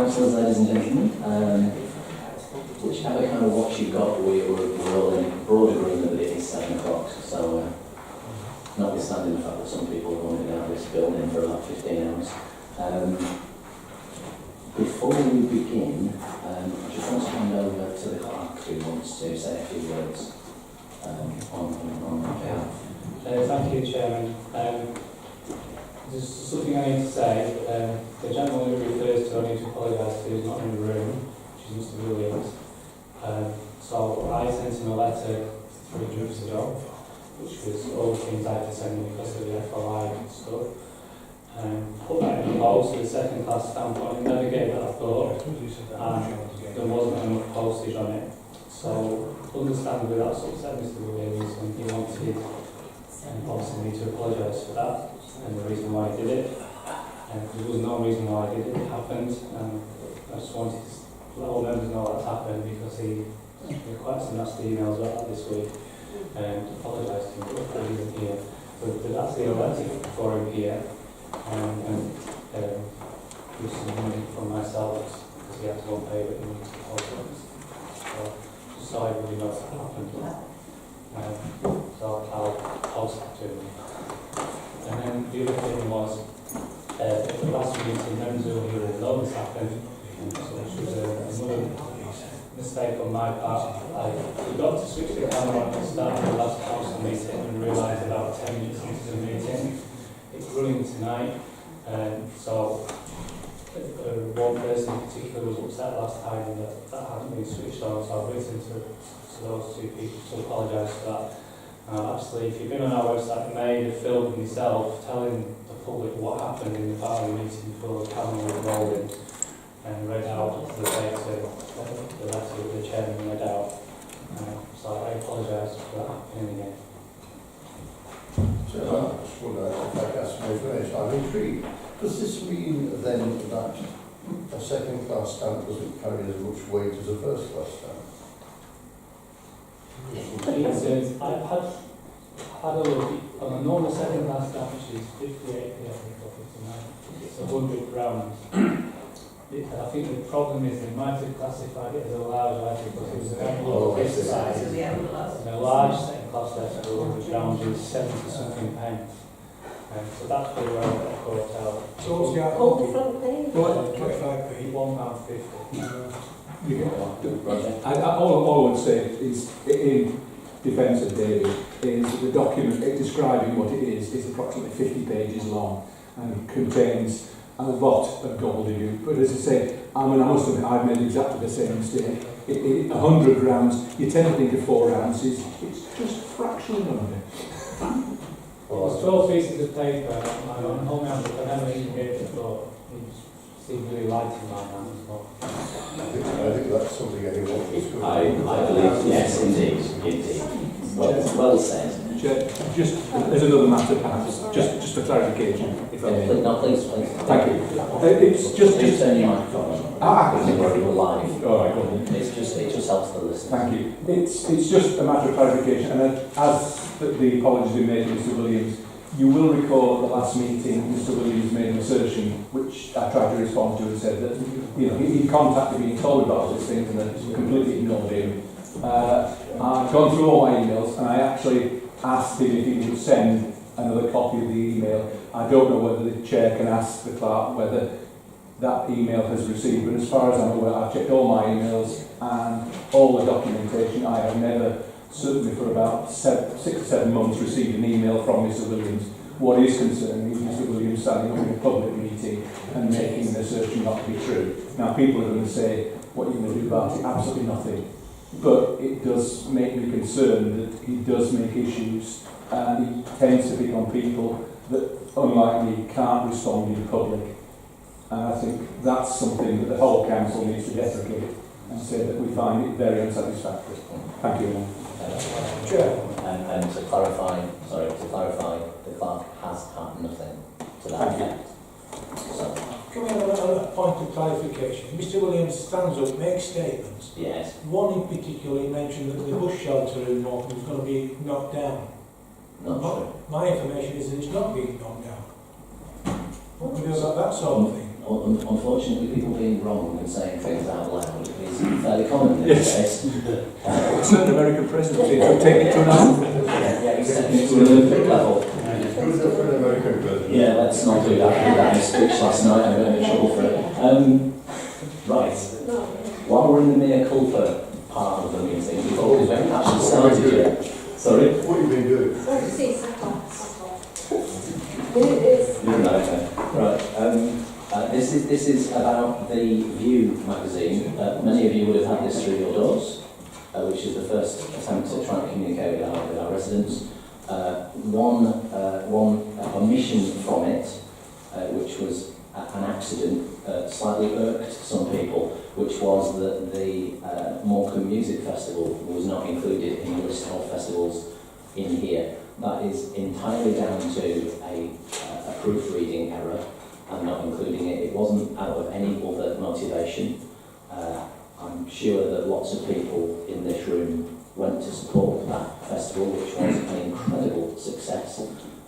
councillors, ladies and gentlemen. Whichever kind of watch you've got, we're all in broad agreement that it is 7 o'clock. So, notwithstanding the fact that some people have only been out of this building for about 15 hours. Before we begin, I just want to hand over to the clerk who wants to say a few words on my behalf. Thank you, Chairman. There's something I need to say. The gentleman who refers to, I need to apologise to, is not in the room, which is Mr. Williams. So I sent him a letter 3 weeks ago, which was all the things I had to send him because of the FOI and stuff. Put that in the post with a second class stamp on it, never gave that a thought, and there wasn't enough postage on it. So, understandably, that's upset Mr. Williams, and he wanted obviously me to apologise for that, and the reason why he did it. There was no reason why he did it, it happened, and I just wanted to let all members know that's happened because he quite some nasty emails about that this week, and apologise to him for he wasn't here. So there's actually a letter for him here, and with some money from myself because he had to go and pay it in the post office. So just so everybody knows that happened. So I'll post that to him. And then the other thing was at the last meeting, members who were here will know this happened, which was another mistake on my part. I forgot to switch the camera on at the start of the last council meeting and realised about 10 minutes into the meeting. It's running tonight, so one person in particular was upset last time that hadn't been switched on, so I've written to those 2 people to apologise for that. Actually, if you've been on our website, you made a film of yourself telling the public what happened in the parliament meeting before the camera was rolling, and read out the letter that the chairman read out. So I apologise for that happening again. So I just want to ask some information. I'm intrigued. Does this mean then that a second class stamp doesn't carry as much weight as a first class stamp? I've had a look on a normal second class stamp, which is 58p, I think, or 59. It's 100 grams. I think the problem is they might have classified it as a large item because it was a very low list size. And a large second class letter for 100 grams is 70 something pence. So that's pretty well got caught out. So what's the Hold the front page. £25p? £1.50. All I would say is, in defence of David, is that the document describing what it is approximately 50 pages long and contains a lot of gobbledygook. But as I say, I must admit, I've made exactly the same mistake. 100 grams, you tend to think of 4 ounces, it's just fractionally under. It's 12 pieces of paper, and I'm only on the never even gave it a thought. It seemed really light in my hands. I think that's something anyone can do. I believe, yes, indeed. Well said. Just as another matter, perhaps, just for clarification, if I may. No, please. Thank you. It's just turn your microphone on. We're live. All right. It just helps the listeners. Thank you. It's just a matter of clarification, and as the apologies have been made to Mr. Williams, you will recall at the last meeting Mr. Williams made an assertion which I tried to respond to and said that he contacted me and told me about this thing and that completely ignored him. I've gone through all my emails and I actually asked him if he would send another copy of the email. I don't know whether the chair can ask the clerk whether that email has received, but as far as I'm aware, I've checked all my emails and all the documentation. I have never, certainly for about 6 or 7 months, received an email from Mr. Williams. What is concerning is Mr. Williams standing up in a public meeting and making an assertion not to be true. Now, people are going to say, what are you going to do about it? Absolutely nothing. But it does make me concerned that he does make issues and he tends to pick on people that, unlike me, can't respond in public. And I think that's something that the whole council needs to deprecate and say that we find it very unsatisfactory. Thank you. Chair. And to clarify, the clerk has had nothing to that effect. So, Can we have a point of clarification? Mr. Williams stands up, makes statements. yes. One in particular, he mentioned that the bush shelter in Norton was going to be knocked down. Not true. My information is that it's not being knocked down. What do you know about that sort of thing? unfortunately, people being wrong and saying things out loud is fairly common these days. Certain American presidency would take it to another. Yeah, he's taking it to an Olympic level. Good enough for an American president. Yeah, let's not do that. I did that in a speech last night. I'm going to get in trouble for it. Right. While we're in the mea culpa part of the meeting, before we haven't actually started yet. Sorry? What have you been doing? Right. This is about the View magazine. Many of you would have had this through your doors, which is the first attempt to try and communicate with our residents. One omission from it, which was an accident, slightly irked some people, which was that the Morecambe Music Festival was not included in the list of festivals in here. That is entirely down to a proofreading error and not including it. It wasn't out of any other motivation. I'm sure that lots of people in this room went to support that festival, which was an incredible success,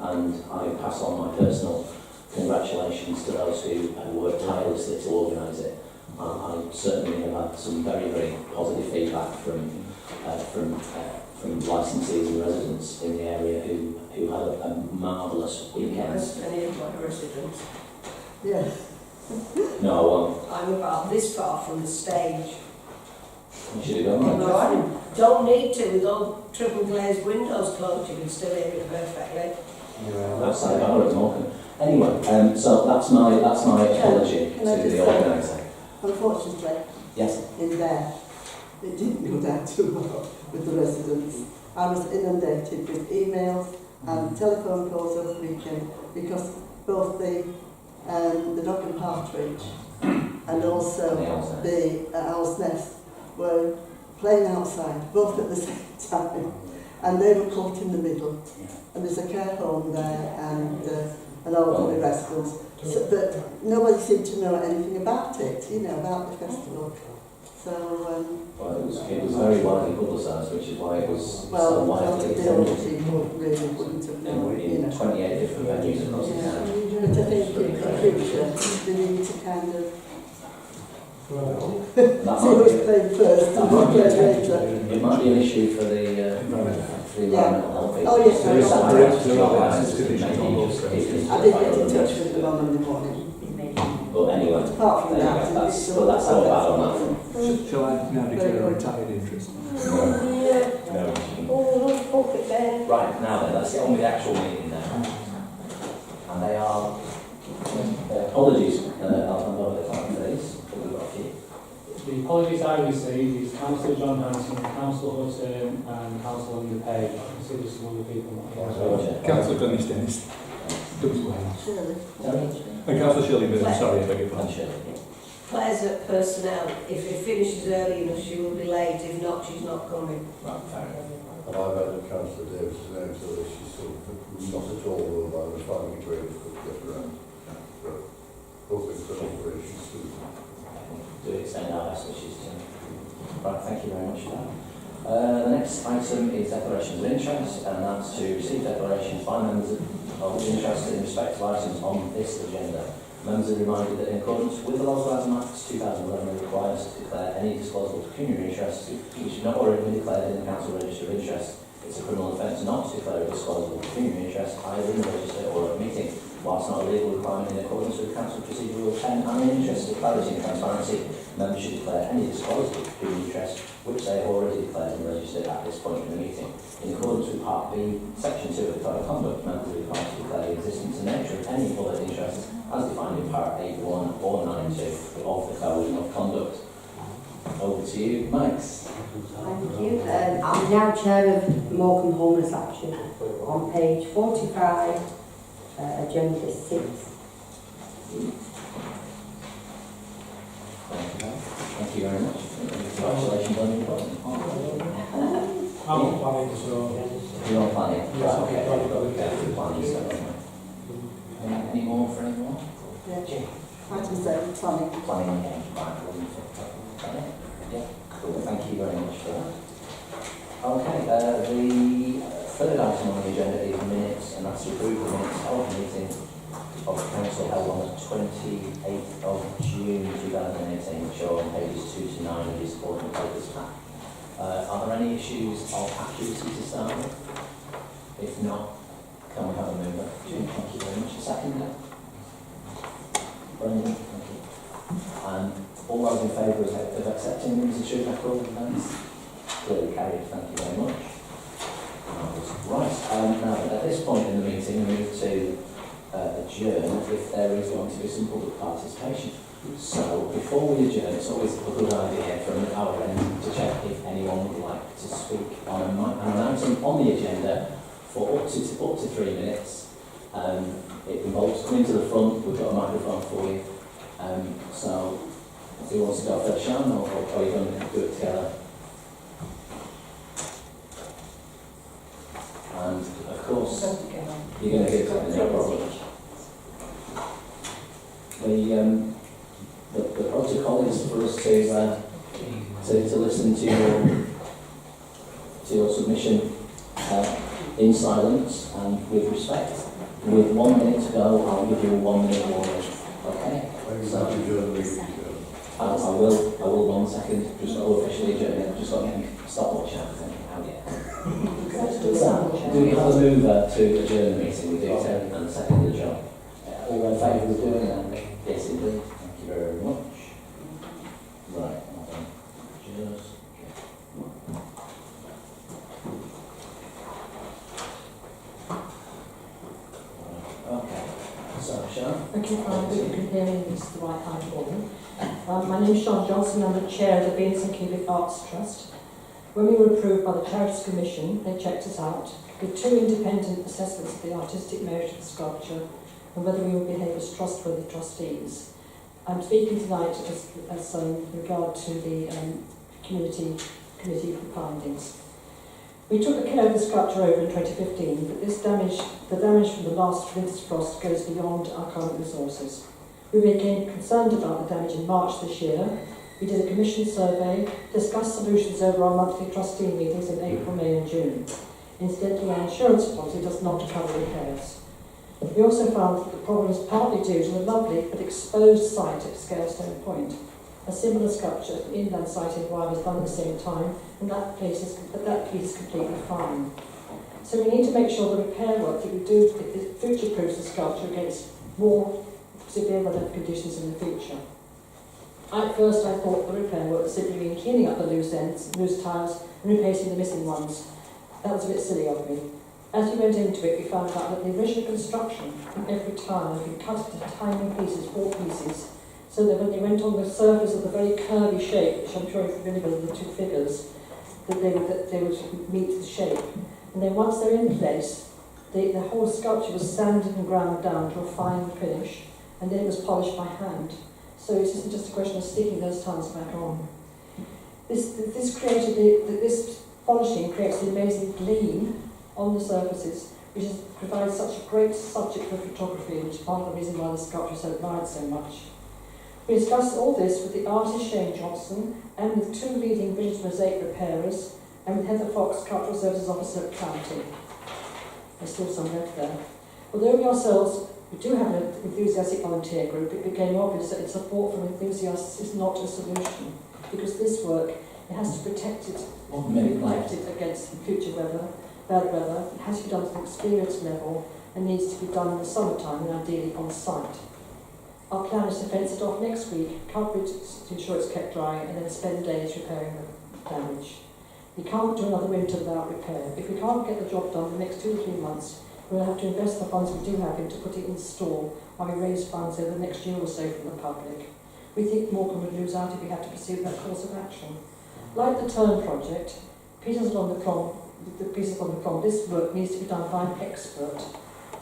and I pass on my personal congratulations to those who worked tirelessly to organise it. I certainly have had some very, very positive feedback from licensees and residents in the area who had a marvellous weekend. Any of my residents. Yes. No, I won't. I'm about this far from the stage. You should have gone there. No, I don't need to. With all triple glazed windows closed, you can still hear it perfectly. Outside bar at Morecambe. Anyway, so that's my apology Can I to just the say- organiser. Unfortunately, Yes. in there, it didn't go down too well with the residents. I was inundated with emails and telephone calls over the weekend because both the Dog and Partridge and also the Owl's Nest were playing outside, both at the same time, and they were caught in the middle. And there's a care home there and an elderly residence, but nobody seemed to know anything about it, about the festival. So, Well, it was very widely publicised, which is why it was so widely the older attended people really wouldn't have known, in 28 different venues across the town. But I think in the future, they need to kind of That see might who's be, playing first and who's playing later. it might be an issue for the environmental health people. Oh, yes, There is some there is. to organise it, maybe just keep it I did get in touch with them on Monday morning. But anyway, Apart from there you that, go. That's how bad on that front. Shall I now declare a retired interest? No. Oh, look at there. Right, now then, let's get on with the actual meeting now. And they are, apologies, I'll hand over the time for these, but we've got a few. The apologies I received is Councillor John Hanson, Councillor Hutton and Councillor Linda Page. I consider some other people not here. Councillor Dennis. Surely. And Councillor Shirley Byrne, sorry, I beg your pardon. Claire's at personnel. If it finishes early enough, she will be late. If not, she's not coming. Right, fair enough. And I've had Councillor Davis's name, so that she's sort of not at all ruled by the finding it really difficult to get around. But hoping for an operation soon. Do extend our best wishes to them. Right, thank you very much for that. The next item is declarations of interest, and that's to receive declarations by members of interest in respect of items on this agenda. Members are reminded that in accordance with the Local Housing Act 2011, it requires us to declare any disclosable pecuniary interest which is not already been declared in the Council Register of Interest. It's a criminal offence not to declare a disclosable pecuniary interest either in the register or at a meeting. Whilst not a legal requirement in accordance with Council Procedure Rule 10 and in the interest of clarity and transparency, members should declare any disclosable pecuniary interest which they have already declared and registered at this point in the meeting. In accordance with Part B, Section 2 of the Code of Conduct, members are required to declare the existence and nature of any other interests as defined in Part 8.1 or 9.2 of the Code of Conduct. Over to you, Max. Thank you. I'm now chair of Morecambe Homeless Action. On page 45, agenda 6. Thank you very much. Congratulations on your appointment. I'm not planning, so You're on planning. Yes, Right, okay. okay. We've got to go through planning stuff, haven't we? Any more for anyone? Yeah. Item 7, planning. Planning again. Right, wonderful. Okay. Yeah, cool. Thank you very much for that. Okay, the third item on the agenda is minutes, and that's to approve the minutes of the meeting of the council held on the 28th of June 2018, which are on pages 2 to 9 of the supporting papers pack. Are there any issues of accuracy to start with? If not, can we have a mover? Jim, thank you very much. A seconder? Brendan, thank you. And all those in favour of accepting them as a true record of events? Clearly carried, thank you very much. Right, now at this point in the meeting, we move to adjourn if there is going to be some public participation. So before we adjourn, it's always a good idea from our end to check if anyone would like to speak on an item on the agenda for up to 3 minutes. It involves coming to the front. We've got a microphone for you. So who wants to go first, Sean, or are you going to do it together? And of course, you're going to give it no problem. The protocol is for us to listen to your submission in silence and with respect. With 1 minute to go, I'll give you a 1 minute warning. Okay? So I will 1 second. Just officially adjourn it. Just got to get stopwatch out. Do we have a mover to adjourn the meeting? We do, and second the job. All in favour of doing that? Yes, indeed. Thank you very much. Right, just okay. So, Sharon? Okay, fine. I hope you can hear me. This is the right hand for me. My name is Sean Johnson. I'm the chair of the Beans and Cubic Arts Trust. When we were approved by the Charities Commission, they checked us out, did 2 independent assessments of the artistic merit of the sculpture and whether we would behave as trustworthy trustees. I'm speaking tonight as regard to the committee findings. We took the care of the sculpture over in 2015, but the damage from the last winter's frost goes beyond our current resources. We became concerned about the damage in March this year. We did a commission survey, discussed solutions over our monthly trustee meetings in April, May and June. Incidentally, our insurance policy does not cover repairs. We also found that the problem is partly due to the lovely but exposed site at Scalestone Point. A similar sculpture at the inland site in Wye was done at the same time, and that piece is completely fine. So we need to make sure the repair work that we do future-proofs the sculpture against more severe weather conditions in the future. At first I thought the repair work simply mean cleaning up the loose ends, loose tiles and replacing the missing ones. That was a bit silly of me. As we went into it, we found out that the original construction from every tile had been cut into tiny pieces, 4 pieces, so that when they went on the surface of the very curvy shape, which I'm sure you're familiar with the 2 figures, that they would meet the shape. And then once they're in place, the whole sculpture was sanded and ground down to a fine finish, and then it was polished by hand. So it isn't just a question of sticking those tiles back on. This polishing creates the amazing gleam on the surfaces, which provides such a great subject for photography, which is part of the reason why the sculpture is admired so much. We discussed all this with the artist Shane Johnson and with 2 leading British mosaic repairers and with Heather Fox, Cultural Services Officer at County. There's still some left there. Although we do have an enthusiastic volunteer group, it became obvious that support from enthusiasts is not a solution, because this work, it has to protect it against future weather, bad weather. It has to be done at an experience level and needs to be done in the summertime and ideally on site. Our plan is to fence it off next week, cover it to ensure it's kept dry, and then spend days repairing the damage. We can't do another winter without repair. If we can't get the job done in the next 2 to 3 months, we'll have to invest the funds we do have in to put it in store while we raise funds over the next year or so from the public. We think Morecambe would lose out if we had to pursue that course of action. Like the Turn project, Pieces on the Clon, this work needs to be done by an expert.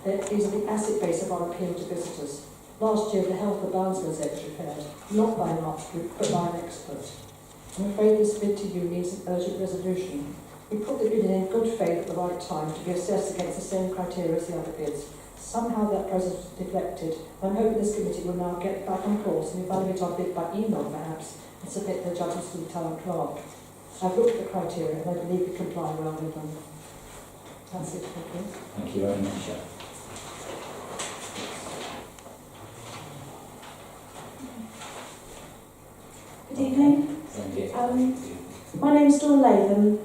These are the asset base of our appeal to visitors. Last year, the Health of Bounds mosaic was repaired, not by an art group, but by an expert. I'm afraid this bid to you needs an urgent resolution. We put the bid in good faith at the right time to be assessed against the same criteria as the other bids. Somehow that process was neglected. I'm hoping this committee will now get back on course and evaluate our bid by email perhaps and submit their judgments to the town clerk. I've looked at the criteria and I believe we comply well with them. That's it, thank you. Thank you very much. Good evening. Thank you. My name's Dawn Latham.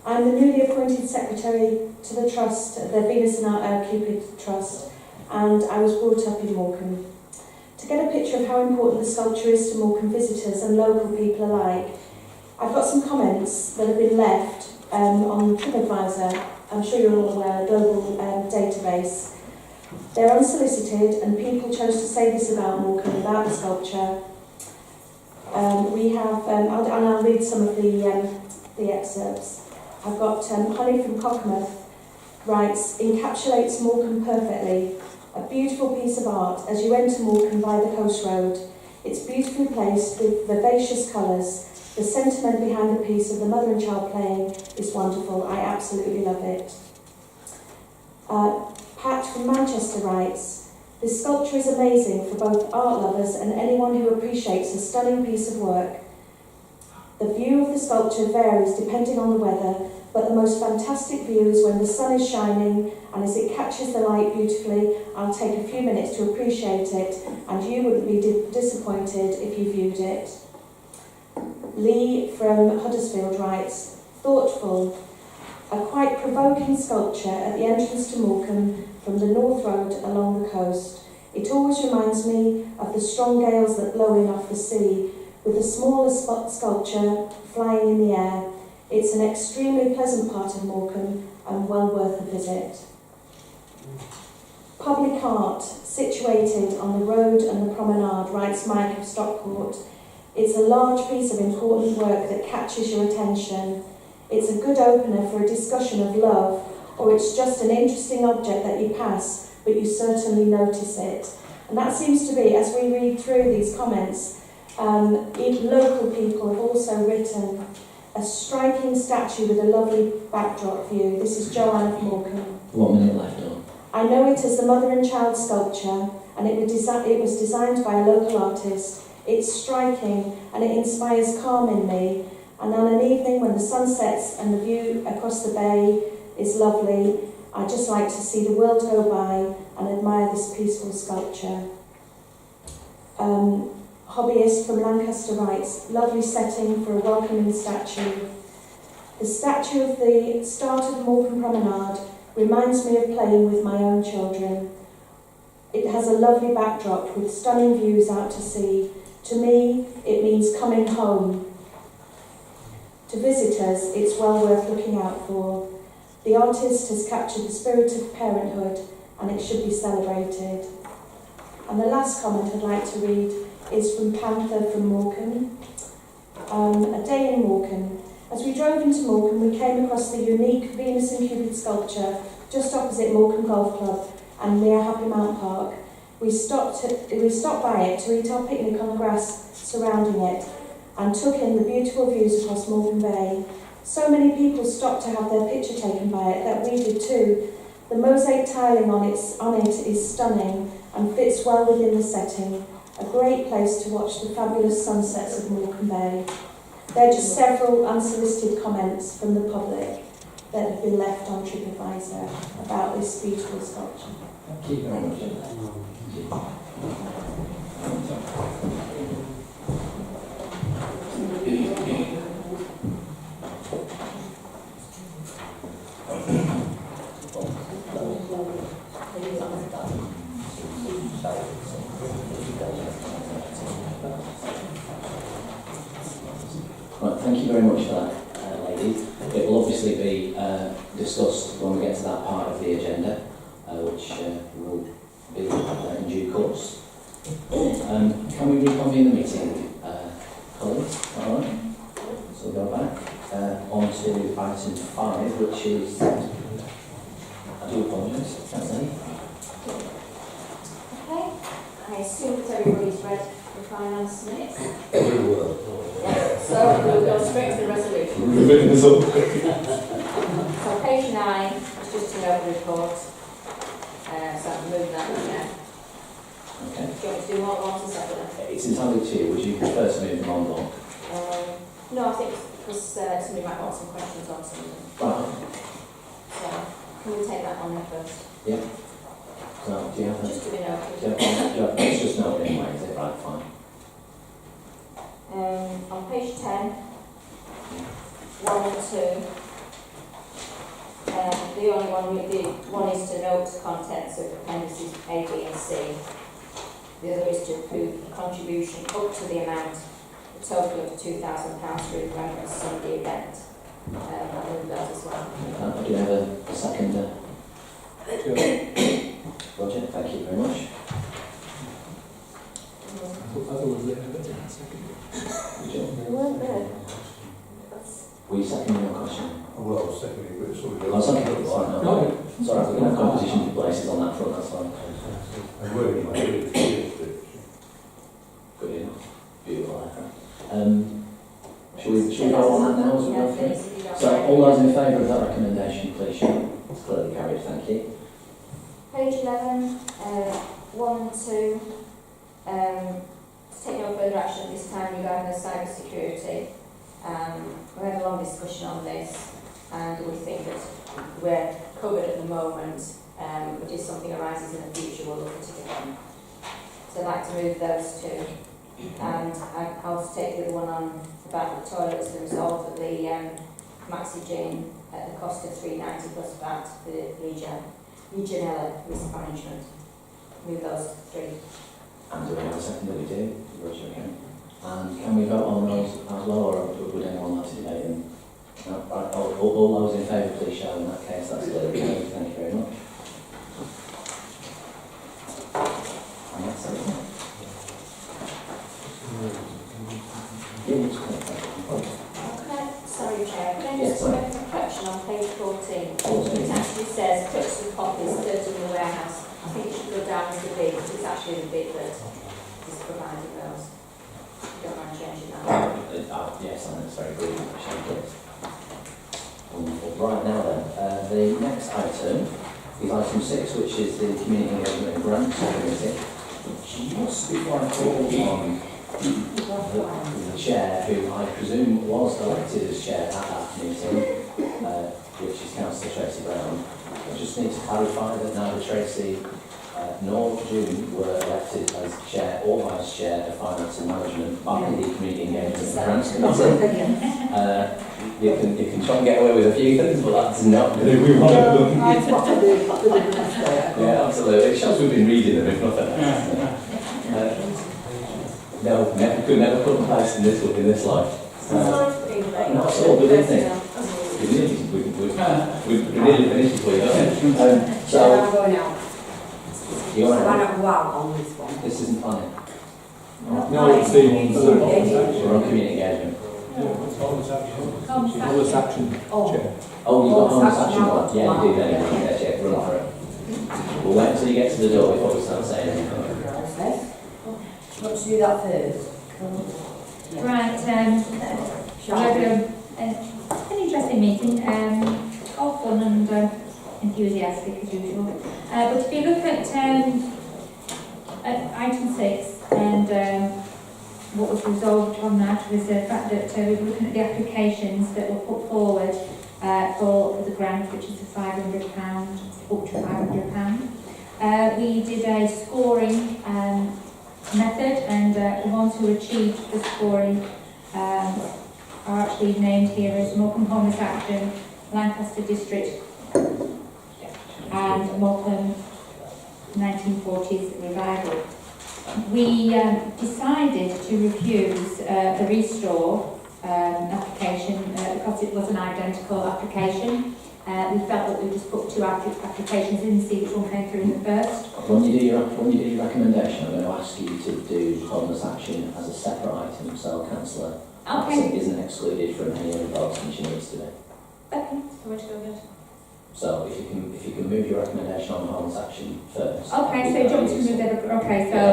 I'm the newly appointed secretary to the trust, the Venus and Cupid Trust, and I was brought up in Morecambe. To get a picture of how important the sculpture is to Morecambe visitors and local people alike, I've got some comments that have been left on TripAdvisor. I'm sure you're all aware, a global database. They're unsolicited, and people chose to say this about Morecambe, about the sculpture. We have, and I'll read some of the excerpts. I've got Honey from Cockermouth writes, encapsulates Morecambe perfectly. A beautiful piece of art as you enter Morecambe by the coast road. It's beautifully placed with vivacious colours. The sentiment behind the piece of the mother and child playing is wonderful. I absolutely love it. Pat from Manchester writes, this sculpture is amazing for both art lovers and anyone who appreciates a stunning piece of work. The view of the sculpture varies depending on the weather, but the most fantastic view is when the sun is shining, and as it catches the light beautifully, I'll take a few minutes to appreciate it, and you wouldn't be disappointed if you viewed it. Lee from Huddersfield writes, thoughtful, a quite provoking sculpture at the entrance to Morecambe from the North Road along the coast. It always reminds me of the strong gales that blow in off the sea, with a smaller sculpture flying in the air. It's an extremely pleasant part of Morecambe and well worth a visit. Public art, situated on the road and the promenade, writes Mike of Stockport. It's a large piece of important work that catches your attention. It's a good opener for a discussion of love, or it's just an interesting object that you pass, but you certainly notice it. And that seems to be, as we read through these comments, even local people have also written a striking statue with a lovely backdrop view. This is Joanne of Morecambe. 1 minute left on. I know it as the mother and child sculpture, and it was designed by a local artist. It's striking and it inspires calm in me. And on an evening when the sun sets and the view across the bay is lovely, I just like to see the world go by and admire this peaceful sculpture. Hobbyist from Lancaster writes, lovely setting for a welcoming statue. The statue of the start of the Morecambe Promenade reminds me of playing with my own children. It has a lovely backdrop with stunning views out to sea. To me, it means coming home. To visitors, it's well worth looking out for. The artist has captured the spirit of parenthood, and it should be celebrated. And the last comment I'd like to read is from Panther from Morecambe. A day in Morecambe. As we drove into Morecambe, we came across the unique Venus and Cupid sculpture just opposite Morecambe Golf Club and near Happy Mount Park. We stopped by it to eat our picnic on the grass surrounding it and took in the beautiful views across Morecambe Bay. So many people stopped to have their picture taken by it that we did too. The mosaic tiling on it is stunning and fits well within the setting. A great place to watch the fabulous sunsets of Morecambe Bay. There are just several unsolicited comments from the public that have been left on TripAdvisor about this beautiful sculpture. Thank you very much. Right, thank you very much for that, ladies. It will obviously be discussed when we get to that part of the agenda, which will be in due course. Can we reconvene the meeting, colleagues? All right. So we'll go back on to item 5, which is, I do apologise, that's any. Okay, I assume that everybody's read the finance minutes. So we'll go straight to the resolution. So page 9 is just to note the report. So I can move that one now. Okay. Do you want to do more ones or separate? It's entirely to you. Would you prefer to move them on block? No, I think because somebody might want some questions on some of them. Right. So can we take that on there first? Yeah. So do you have a... Just to be noted. It's just noted anyway, is it? Right, fine. On page 10, 1 and 2, the one is to note the contents of appendices A, B and C. The other is to approve a contribution up to the amount, a total of £2,000 for the Remembrance Sunday event. I move those as well. Do you have a second? Roger, thank you very much. We weren't there. Were you seconding your question? Well, I was seconding, but it's already I was seconding it, all right, no. Sorry, we can have composition for places on that front, that's fine. And where you might be, Good enough. Beautiful, shall we go on that now as we go through? So, all those in favour of that recommendation, please show. It's clearly carried, thank you. Page 11, 1 and 2, to take no further action at this time regarding the cyber security. We had a long discussion on this and we think that we're covered at the moment, but if something arises in the future we'll look at it again. So I'd like to move those two. And I'll take the other one on about the toilets, the resolve that the Maxi Gene at the cost of £390 plus VAT for Legionella risk management. Move those three. And do we have a second that we do? Roger, again. And can we vote on those as well, or would anyone like to debate them? No, right, all those in favour, please show. In that case, that's clearly carried. Thank you very much. And that's it. Sorry, Chair, can I just make a correction on page 14? It actually says clips and copies stored in the warehouse. I think it should go down as the bid, but it's actually the bid that is providing those. Don't mind changing that. Yes, and it's very good. Wonderful. Right now then, the next item is item 6, which is the Community Engagement and Grants Committee. Just before I call on the chair, who I presume was elected as chair at that meeting, which is Councillor Tracy Brown, I just need to clarify that neither Tracy nor June were elected as chair or vice chair of Finance and Management by the Community Engagement and Grants Committee. You can try and get away with a few things, but that's not going to be one of them. Yeah, absolutely. It shows we've been reading them, if nothing else. No, could never put in place in this life. Not at all, good thing. We've nearly finished before you go. So, I'm going out. You're So I right. don't go out on this one. This isn't planning. No, it's the We're on community engagement. Homeless Action Chair. Oh, you've got homeless action one? Yeah, you do then. Yeah, check, run for it. We'll wait until you get to the door before we start saying anything. Want to do that first? Right, an interesting meeting, all fun and enthusiastic as usual. But if you look at item 6 and what was resolved on that was the fact that we were looking at the applications that were put forward for the grant, which is the £500, up to £500. We did a scoring method, and the ones who achieved the scoring are actually named here as Morecambe Homeless Action, Lancaster District, and Morecambe 1940s Revival. We decided to refuse the Restore application because it was an identical application. We felt that we just put two applications in and see which one came through in the first. When you do your recommendation, I'm going to ask you to do homeless action as a separate item, so Councillor isn't excluded from any other votes than she needs to be. Okay, so where to go first? So if you can move your recommendation on homeless action first. Okay, so do you want to move that? Okay, so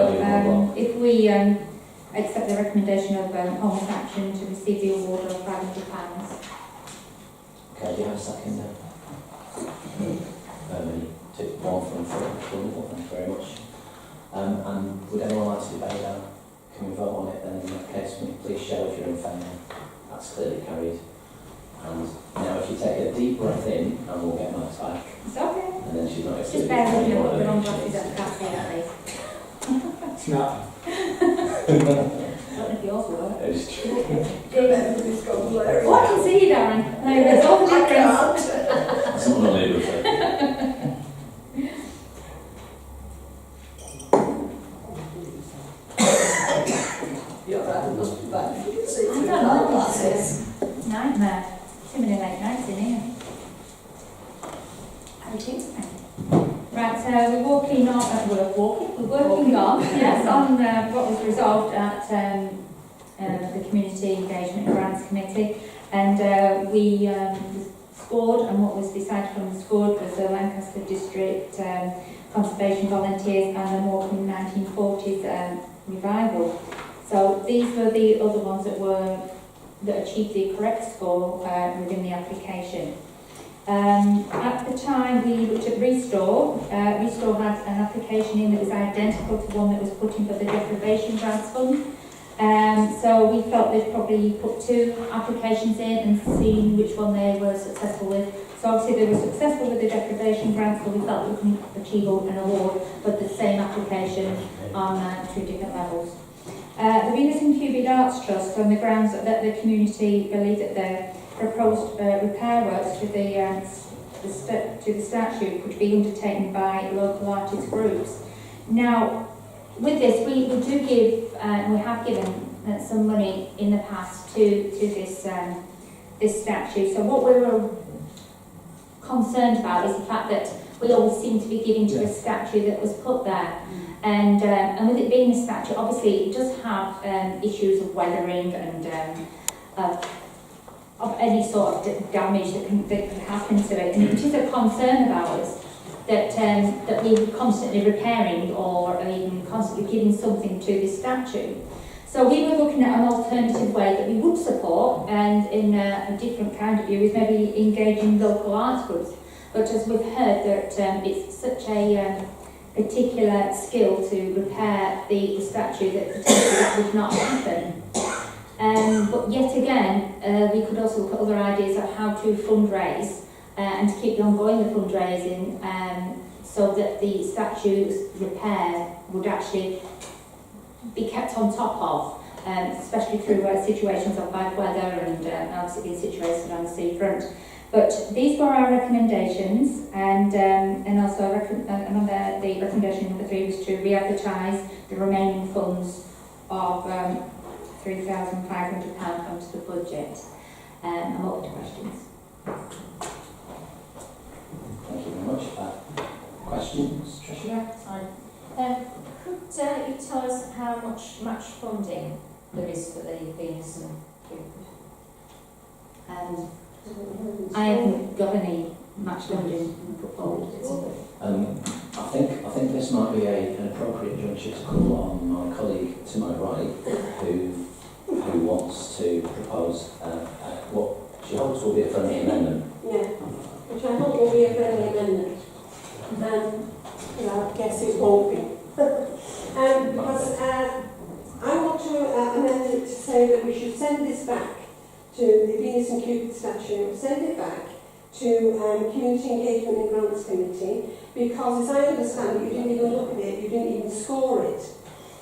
if we accept the recommendation of homeless action to receive the award of £500. Okay, do you have a second then? One from wonderful, thank you very much. And would anyone like to debate that? Can we vote on it then? In that case, can you please show if you're in favour? That's clearly carried. And now if you take a deep breath in, and we'll get Max back. It's okay. And then she's not Just excluded. bear with me, I've got the wrong glasses at the cafe at least. Snap. I don't know if yours blur. It's true. Everybody's got blurry. Oh, I can see you, Darren. No, there's all the I difference. can't. Someone will leave it. You're right, not too bad. You can see I through don't my know. glasses. Nightmare. Too many late nights in here. Right, so we're working on, yes, on what was resolved at the Community Engagement and Grants Committee, and the scored, and what was decided from the scored was the Lancaster District Conservation Volunteers and the Morecambe 1940s revival. So these were the other ones that achieved the correct score within the application. At the time we looked at Restore. Restore had an application in that was identical to one that was put in for the Deprivation Grants Fund. So we felt they'd probably put two applications in and seen which one they were successful with. So obviously they were successful with the Deprivation Grants, but we felt we couldn't achieve an award, but the same application on two different levels. The Venus and Cupid Arts Trust, on the grounds that the community believed that the proposed repair works to the statue could be undertaken by local artist groups. Now, with this, we do give, we have given some money in the past to this statue. So what we were concerned about is the fact that we always seem to be giving to a statue that was put there. And with it being a statue, obviously it does have issues of weathering and of any sort of damage that can happen to it. And it is a concern about us that we're constantly repairing or even constantly giving something to this statue. So we were looking at an alternative way that we would support, and in a different kind of view is maybe engaging local arts groups. But as we've heard that it's such a particular skill to repair the statue that potentially that would not happen. But yet again, we could also look at other ideas of how to fundraise and to keep ongoing the fundraising so that the statue's repair would actually be kept on top of, especially through situations of bad weather and obviously being situated on the seafront. But these were our recommendations, and also the recommendation number 3 was to re-advertise the remaining funds of £3,500 onto the budget. I'm open to questions. Thank you very much. Questions, Tricia? Sorry. Could you tell us how much match funding there is for the Venus and Cupid? I haven't got any match funding put forward. I think this might be an appropriate juncture to call on my colleague to my right, who wants to propose what she hopes will be a friendly amendment. Yeah, which I hope will be a friendly amendment. I guess it won't be. Because I want to amend it to say that we should send this back to the Venus and Cupid statue, send it back to Community Engagement and Grants Committee, because as I understand it, you didn't even look at it, you didn't even score it,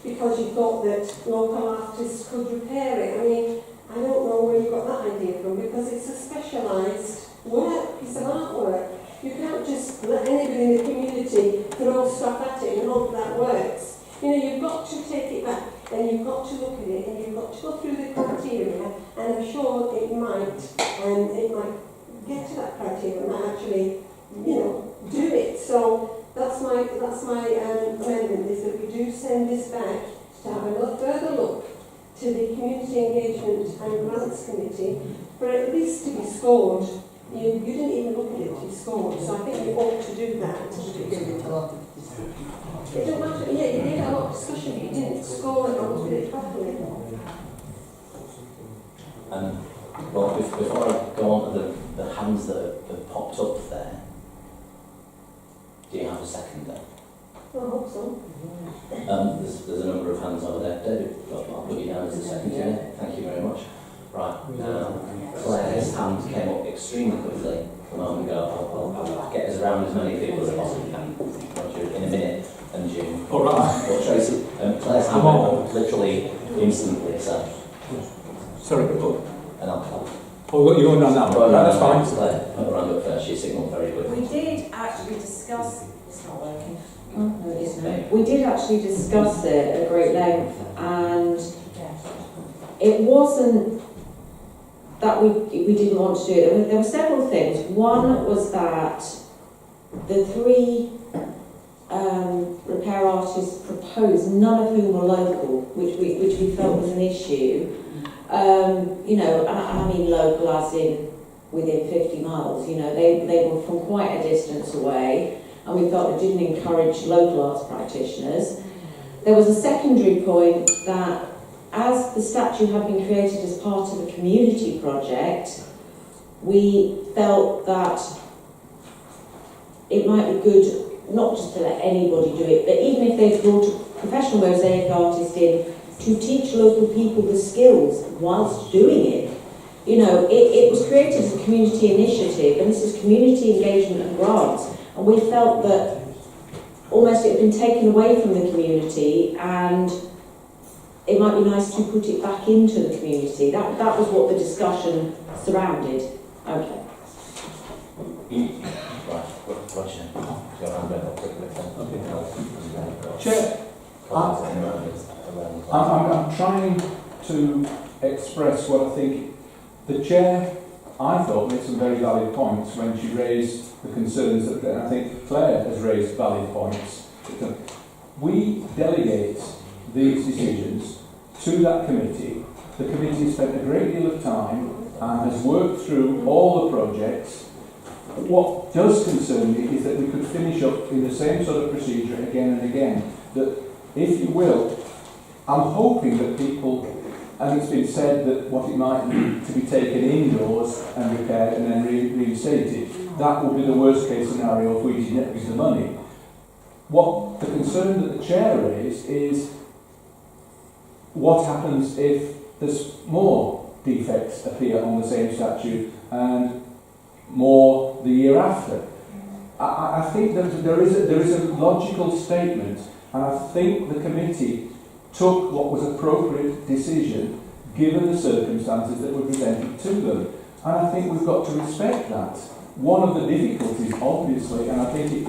because you thought that local artists could repair it. I mean, I don't know where you got that idea from, because it's a specialised piece of artwork. You can't just let anybody in the community throw stuff at it and hope that works. You know, you've got to take it back, and you've got to look at it, and you've got to go through the criteria, and I'm sure it might get to that criteria, and might actually, do it. So that's my amendment, is that we do send this back to have a further look to the Community Engagement and Grants Committee, for at least to be scored. You didn't even look at it to be scored, so I think you ought to do that. It don't matter, yeah, you did a lot of discussion, but you didn't score it or look at it properly. Well, before I go on to the hands that have popped up there, do you have a second there? Well, I hope so. There's a number of hands over there. David, I'll put you down as the second. Yeah. Thank you very much. Right, Claire's hand came up extremely quickly a moment ago. I'll get us around as many people as I possibly can. Roger, in a minute, and June. All right. But Tracy, Claire's hand went up literally instantly, so Sorry, but And I'll oh, you're going on now. Well, That's fine. Claire, I'll round up first. She signalled very quickly. We did actually discuss, it's not working. Oh, no, it isn't. We did actually discuss it at great length, and it wasn't that we didn't want to do it. There were several things. One was that the three repair artists proposed, none of whom were local, which we felt was an issue. You know, I mean local as in within 50 miles, you know, they were from quite a distance away, and we felt it didn't encourage local arts practitioners. There was a secondary point that as the statue had been created as part of a community project, we felt that it might be good not just to let anybody do it, but even if they brought a professional mosaic artist in, to teach local people the skills whilst doing it. You know, it was created as a community initiative, and this is community engagement and grants, and we felt that almost it had been taken away from the community, and it might be nice to put it back into the community. That was what the discussion surrounded. Okay. Right, Roger. Your hand went up quickly. Okay. Chair, I'm trying to express what I think. The Chair, I thought, made some very valid points when she raised the concerns that I think Claire has raised valid points. We delegate these decisions to that committee. The committee has spent a great deal of time and has worked through all the projects. What does concern me is that we could finish up in the same sort of procedure again and again. That, if you will, I'm hoping that people, and it's been said that what it might be to be taken indoors and repaired and then reinstated, that would be the worst case scenario if we didn't use the money. What the concern that the Chair raised is what happens if there's more defects appear on the same statue and more the year after. I think that there is a logical statement, and I think the committee took what was appropriate decision given the circumstances that were presented to them. And I think we've got to respect that. One of the difficulties, obviously, and I think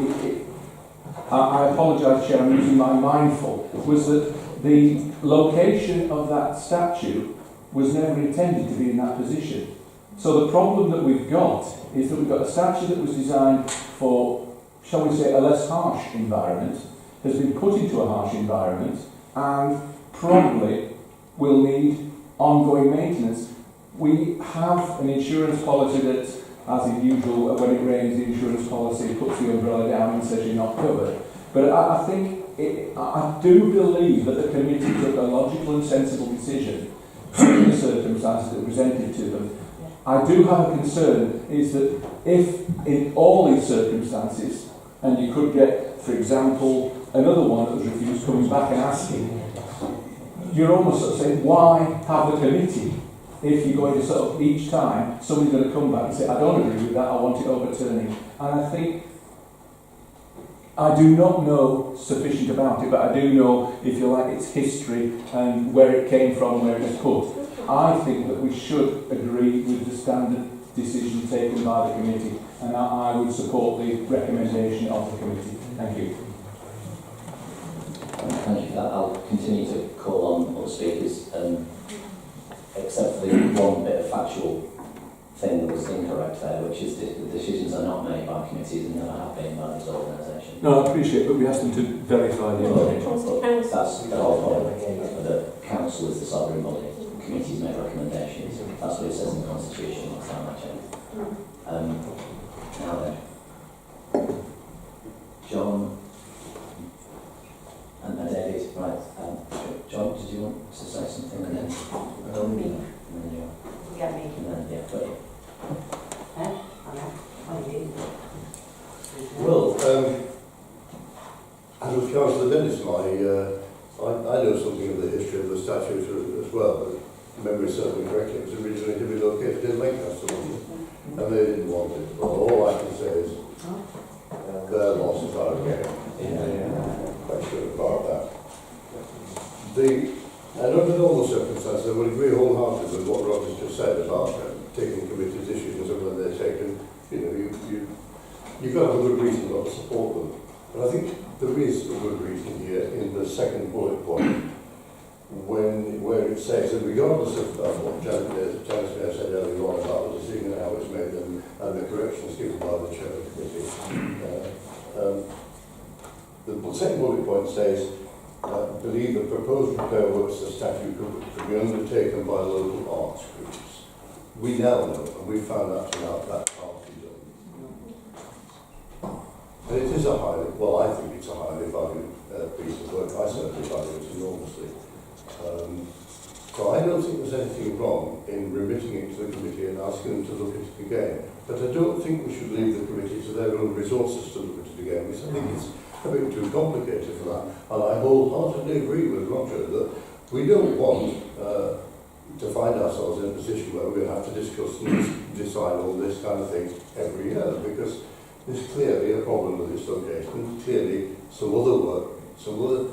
I apologise, Chair, I'm using my mindful, was that the location of that statue was never intended to be in that position. So the problem that we've got is that we've got a statue that was designed for, shall we say, a less harsh environment, has been put into a harsh environment, and probably will need ongoing maintenance. We have an insurance policy that, as is usual, when it rains, the insurance policy puts the umbrella down and says you're not covered. But I think, I do believe that the committee took a logical and sensible decision given the circumstances that were presented to them. I do have a concern, is that if in all these circumstances, and you could get, for example, another one that was refused coming back and asking, you're almost sort of saying, why have the committee if you're going to sort of each time somebody's going to come back and say, I don't agree with that, I want it overturning. And I think I do not know sufficient about it, but I do know, if you like, its history and where it came from, where it was put. I think that we should agree with the standard decision taken by the committee, and I would support the recommendation of the committee. Thank you. Thank you for that. I'll continue to call on other speakers, except for the one bit of factual thing that was incorrect there, which is the decisions are not made by committees and never have been by this organisation. No, I appreciate it, but we asked them to verify the information. That's the whole point. The council is the sovereign body. Committees make recommendations. That's what it says in the Constitution. That's how much now then, John and David, right? John, did you want to say something? And then Me. And then you. Yeah, me. And then got you. Well, as with Councillor Dennis, I know something of the history of the statue as well, but if memory serves me correctly, it was originally to be located in Lancaster, and they didn't want it. Well, all I can say is their loss as far as I'm quite sure about that. And under normal circumstances, I would agree wholeheartedly partly with what Roger's just said about taking committee decisions and when they're taken, you've got a good reason not to support them. But I think there is a good reason here in the second bullet point, where it says that regardless of what Janet said earlier on about the decision and how it's made and the corrections given by the chair of the committee, the second bullet point says, believe the proposed repair works of the statue could be undertaken by local arts groups. We now know, and we found out tonight, that can't be done. And it is a highly, well, I think it's a highly valued piece of work. I certainly value it enormously. So I don't think there's anything wrong in remitting it to the committee and asking them to look at it again. But I don't think we should leave the committee to their own resources to look at it again, because I think it's a bit too complicated for that. And I wholeheartedly agree with Roger that we don't want to find ourselves in a position where we have to discuss and decide all this kind of thing every year, because there's clearly a problem with this location. Clearly some other work, some other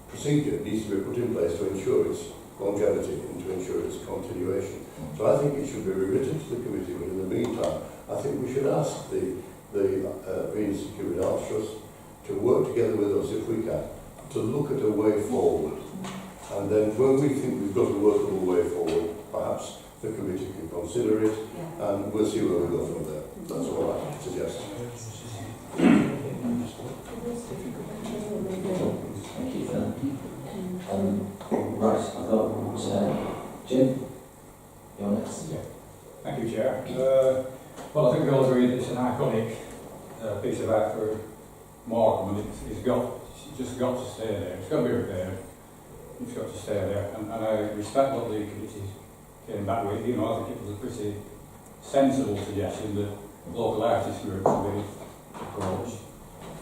procedure needs to be put in place to ensure its longevity and to ensure its continuation. So I think it should be remitted to the committee, but in the meantime, I think we should ask the Venus and Cuban Arts Trust to work together with us, if we can, to look at a way forward. And then when we think we've got a workable way forward, perhaps the committee can consider it, and we'll see where we go from there. That's all I suggest. Thank you for that. Right, I've got Jim, you're next. Yeah. Thank you, Chair. Well, I think we all agree that it's an iconic piece of art for Markham, and it's just got to stay there. It's got to be repaired. It's got to stay there. And I respect what the committee came back with. You know, I think it was a pretty sensible suggestion that local artists groups should be approached.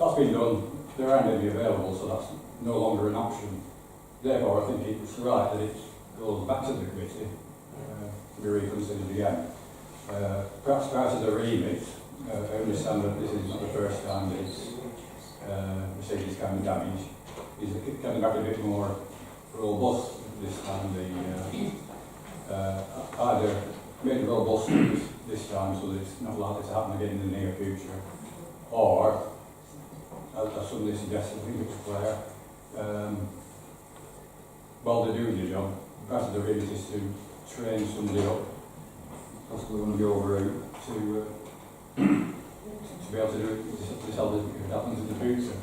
That's been done. There aren't any available, so that's no longer an option. Therefore, I think it's right that it goes back to the committee to be reconsidered again. Perhaps part of the remit, I understand that this is not the first time that it's received this kind of damage. Is it kind of back a bit more robust this time? Either made it robust this time so that it's not likely to happen again in the near future, or as somebody suggested, I think it was Claire, while they're doing the job, part of the remit is to train somebody up, possibly one of your group, to be able to do it to tell if it happens in the future.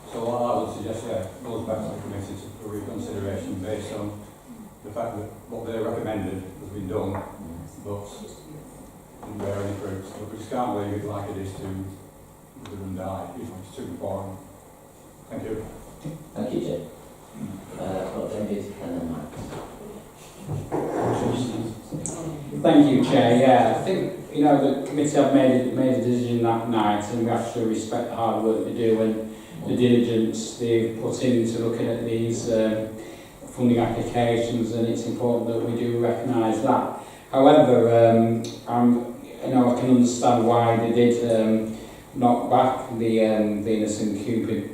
So what I would suggest, goes back to the committee for reconsideration based on the fact that what they recommended has been done, but didn't bear any fruits. But we just can't leave it like it is to live and die. It's too important. Thank you. Thank you, Jim. Well, David and then Max. Thank you, Chair. Yeah, I think the committee have made a decision that night, and we have to respect the hard work they do and the diligence they've put into looking at these funding applications, and it's important that we do recognise that. However, I can understand why they did knock back the Venus and Cupid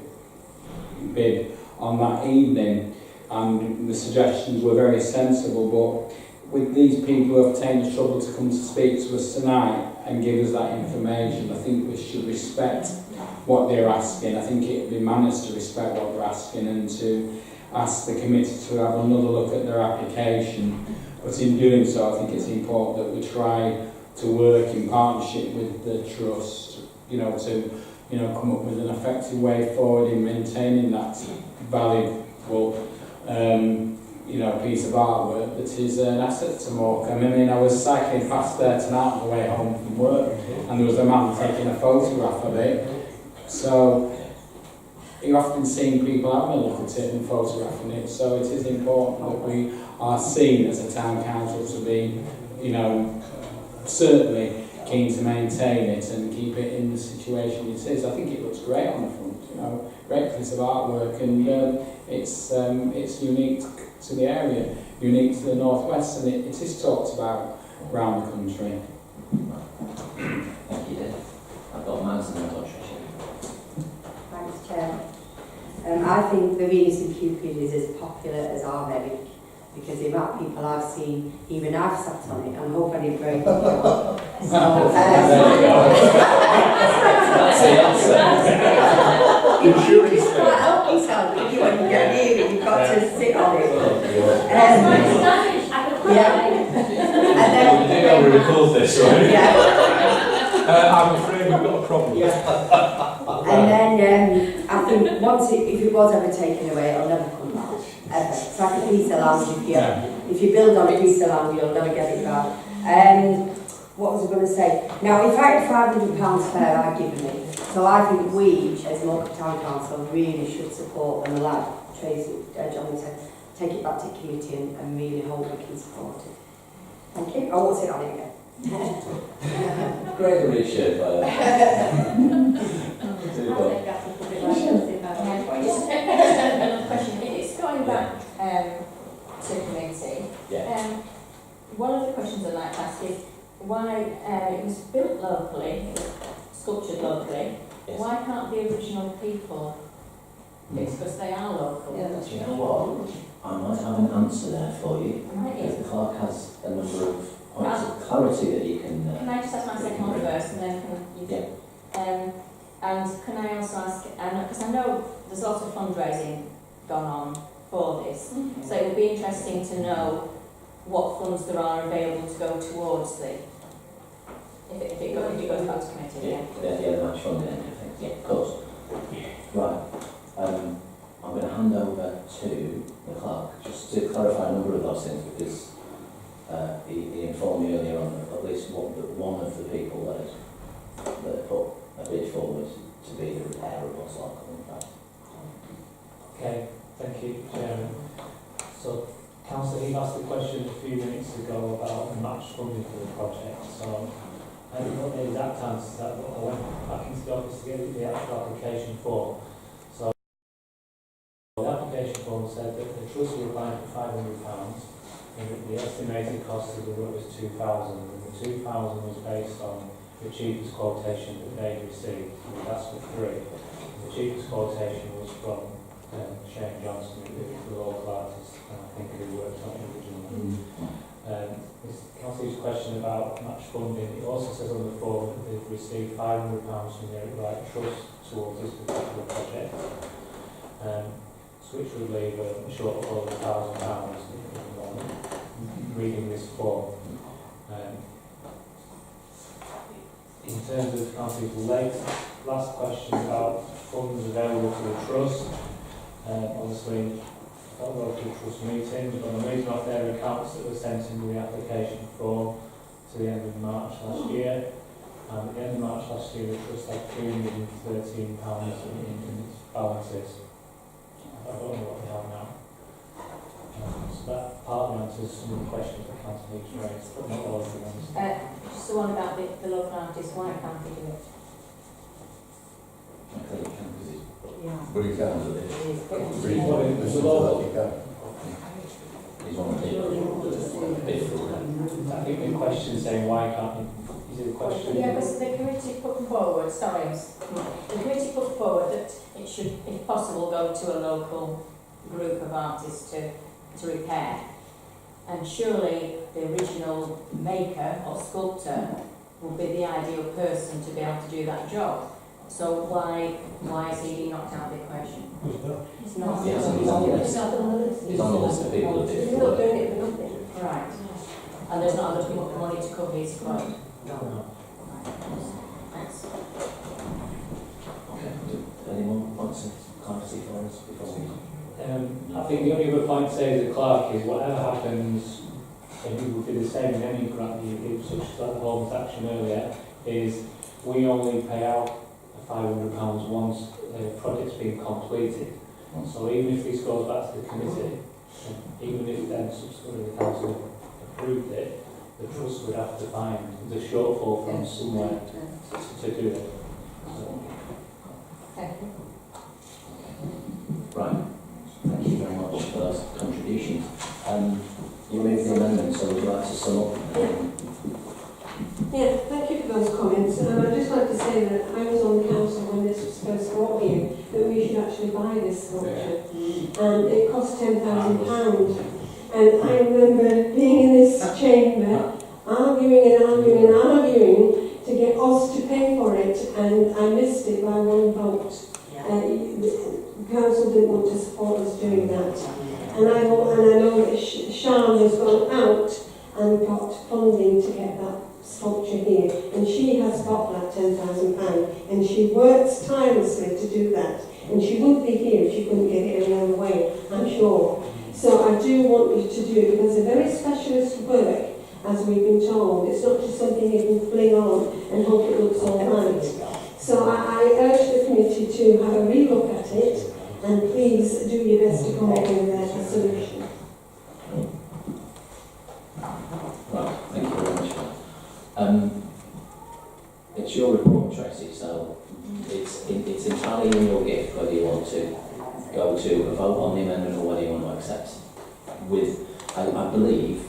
bid on that evening, and the suggestions were very sensible, but with these people who have taken the trouble to come to speak to us tonight and give us that information, I think we should respect what they're asking. I think it would be manners to respect what they're asking and to ask the committee to have another look at their application. But in doing so, I think it's important that we try to work in partnership with the trust, to come up with an effective way forward in maintaining that valuable piece of artwork that is an asset to Morecambe. I mean, I was cycling past there tonight on the way home from work, and there was a man taking a photograph of it. So you often see people having a look at it and photographing it, so it is important that we are seen as a town council to be, certainly keen to maintain it and keep it in the situation it is. I think it looks great on the front, great piece of artwork, and it's unique to the area, unique to the northwest, and it is talked about around the country. Thank you, Dave. I've got Max and I've got Tricia. Thanks, Chair. I think the Venus and Cupid is as popular as our Medic, because the amount of people I've seen, even I've sat on it, and I hope I didn't break it. That's the answer. You just can't help yourself when you get near it, you've got to sit on it. Yeah. And then, I think I'll record this, right? yeah. I'm afraid we've got a problem. And then I think once if it was ever taken away, it'll never come back. Ever. It's like a piece of land. If you build on a piece of land, you'll never get it back. What was I going to say? Now, if I had £500 fair, I'd given it. So I think we, as local town council, really should support and allow Tracy, John said, take it back to committee and really hope we can support it. Thank you. I won't sit on it again. Gregory should. Another question. It's going back to committee. Yeah. One of the questions I'd like to ask is why it was built locally, sculptured locally. Yes. Why can't the original people fix, because they are local? Do you know what? I might have an answer there for you. Might you? Because the clerk has a number of points of clarity that you can... Can I just ask my second one first, and then can you? Yeah. And can I also ask, because I know there's lots of fundraising gone on for this, so it would be interesting to know what funds there are available to go towards the, if it goes back to committee. Yeah, the match funding and everything. Yeah. Of course. Right. I'm going to hand over to the clerk just to clarify a number of those things, because he informed me earlier on that at least one of the people that put a bid forward to be the repair of what's local, in fact. Okay, thank you, Chairman. So, Councillor, he asked the question a few minutes ago about match funding for the project. So, I don't know the exact answer to that, but I went back into the office to get the actual application form. So, the application form said that the trust were applying for £500, and that the estimated cost of the work was £2,000, and the £2,000 was based on the cheapest quotation that they received. We asked for three. The cheapest quotation was from Shane Johnson, who is the local artist, and I think who worked on it originally. Councillor's question about match funding, it also says on the form that they've received £500 from the Eric Wright Trust towards this particular project, which would leave a shortfall of £1,000 reading this form. In terms of Councillor's last question about funds available to the Trust, obviously, I'll go to the Trust meeting, we've got a meeting off their accounts that was sent in with the application form to the end of March last year. And at the end of March last year, the Trust had £313 in its balances. I don't know what they have now. So that partly answers some of the questions that Councillor Leach raised, but not all of them. Just the one about the local artists, why can't they do it? I think you can, because it's... Yeah. But he can. He's one of the people I think the question saying why can't you, is it a question? Yeah, because the committee put forward, the committee put forward that it should, if possible, go to a local group of artists to repair. And surely the original maker or sculptor would be the ideal person to be able to do that job. So why is he knocked out of the equation? It's not. He's on the list. He's on the list of people that He's not doing it for nothing. Right. And there's not enough money to cover his quote? No. Thanks. Okay. Anyone wants to clarity for us before we... I think the only other point to say as a clerk is whatever happens, and it will be the same in any grant you give, such as that Holmes action earlier, is we only pay out £500 once the project's been completed. So even if this goes back to the committee, even if then subsequently the council approved it, the trust would have to find the shortfall from somewhere to do it. So, Thank you. Right. Thank you very much for those contributions. You made the amendment, so would you like to sum up? Yeah, thank you for those comments. And I'd just like to say that I was on the council when this was first brought here, that we should actually buy this sculpture. £10,000. And I remember being in this chamber, arguing and arguing and arguing to get us to pay for it, and I missed it by one vote. The council didn't want to support us doing that. And I know that Sian has gone out and got funding to get that sculpture here, and she has got that £10,000, and she works tirelessly to do that, and she wouldn't be here if she couldn't get it any other way, I'm sure. So I do want you to do it, because it's a very specialist work, as we've been told. It's not just something you can fling on and hope it looks all right. So I urge the committee to have a relook at it, and please do your best to come up with a solution. Right, thank you very much for that. It's your report, Tracy, so it's entirely in your gift whether you want to go to a vote on the amendment or whether you want to accept. I believe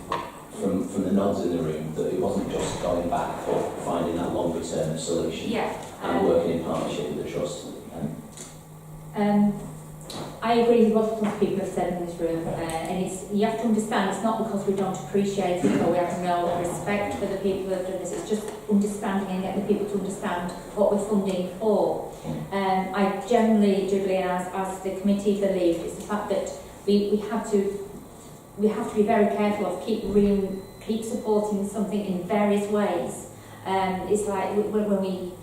from the nods in the room that it wasn't just going back for finding that longer term solution and working in partnership with the trust. I agree with what people have said in this room, and you have to understand it's not because we don't appreciate it or we have no respect for the people who have done this, it's just understanding and getting the people to understand what we're funding for. I generally do believe, as the committee believed, it's the fact that we have to be very careful of keep supporting something in various ways. It's like when we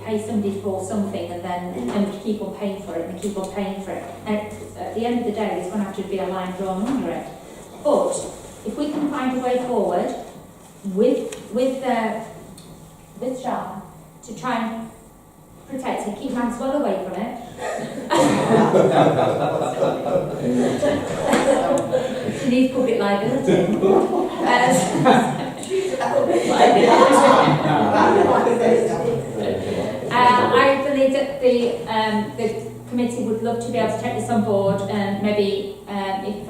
pay somebody for something and we keep on paying for it and we keep on paying for it. And at the end of the day, there's going to have to be a line drawn under it. But if we can find a way forward with Sean to try and protect it, keep Maxwell away from it. She needs public liability. I believe that the committee would love to be able to take this on board, and maybe if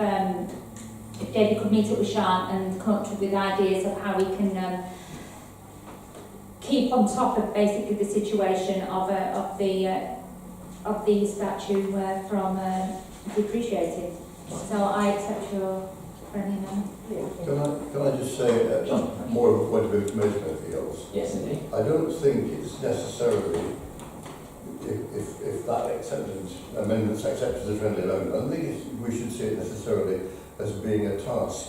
David could meet up with Sean and come up with ideas of how we can keep on top of basically the situation of the statue from depreciating. So I accept your friendly amendment. Can I just say more of a point of information than anything else? Yes, indeed. I don't think it's necessarily, if that amendment's accepted as a friendly amendment, I don't think we should see it necessarily as being a task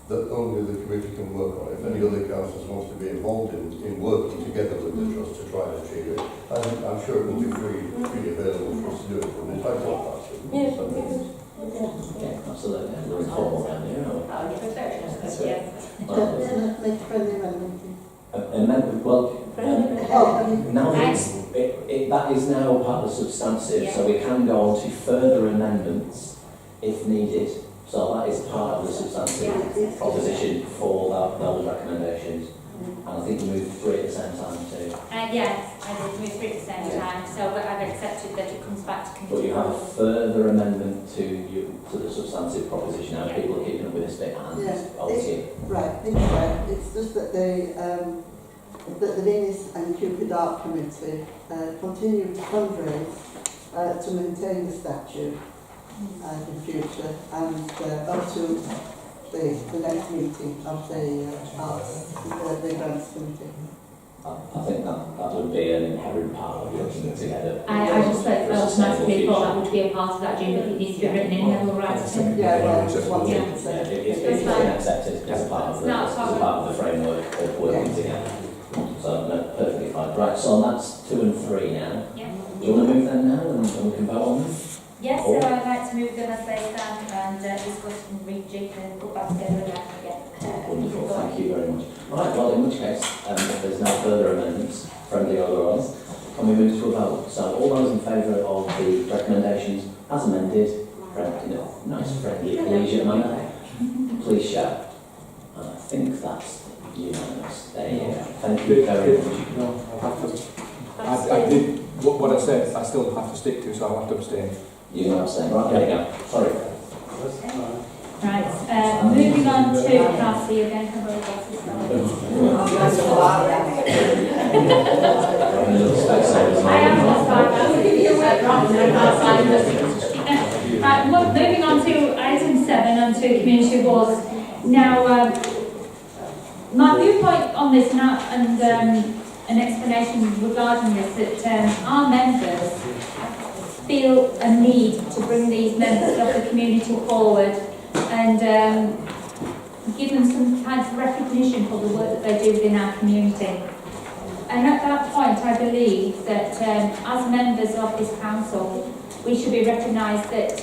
that only the committee can work on. If any other councils want to be involved in working together with the trust to try and achieve it, I'm sure it will be freely available for us to do it from the title of that. Yeah, absolutely. We're informal down here, aren't we? Make a friendly amendment. Now that is now part of the substantive, so we can go on to further amendments if needed. So that is part of the substantive proposition for those recommendations. And I think we moved three at the same time too. Yes, I did move three at the same time, so I've accepted that it comes back to committee. But you have a further amendment to the substantive proposition now. People are keeping up with this bit and obviously. It's just that the Venus and Cupid Art Committee continue to fundraise to maintain the statue in future and up to the next meeting of the Grants Committee. I think that would be an inherent part of working together. I just automatically thought that would be a part of that, Jim, but it needs to be written in, then we'll write it in. It's been accepted as part of the framework of working together. So no, perfectly fine. Right, so that's 2 and 3 now. Yeah. Do you want to move them now and we can vote on them? Yes, so I'd like to move them as they stand and discuss and rejig and put back together again. Wonderful, thank you very much. Right, well in which case, if there's no further amendments, friendly or otherwise, can we move to a vote? So all those in favour of the recommendations as amended, in a nice friendly leisure manner, please shout. And I think that's unanimous. There you go. Thank you very much. No, I did what I said, I still have to stick to, so I'll have to abstain. You can abstain. Right, there you go. Sorry. Right, moving on to, can I see you again? Have a Right, moving on to item to community awards. Now, my viewpoint on this now, and an explanation regarding this, that our members feel a need to bring these members of the community forward and give them some kind of recognition for the work that they do within our community. And at that point, I believe that as members of this council, we should be recognised that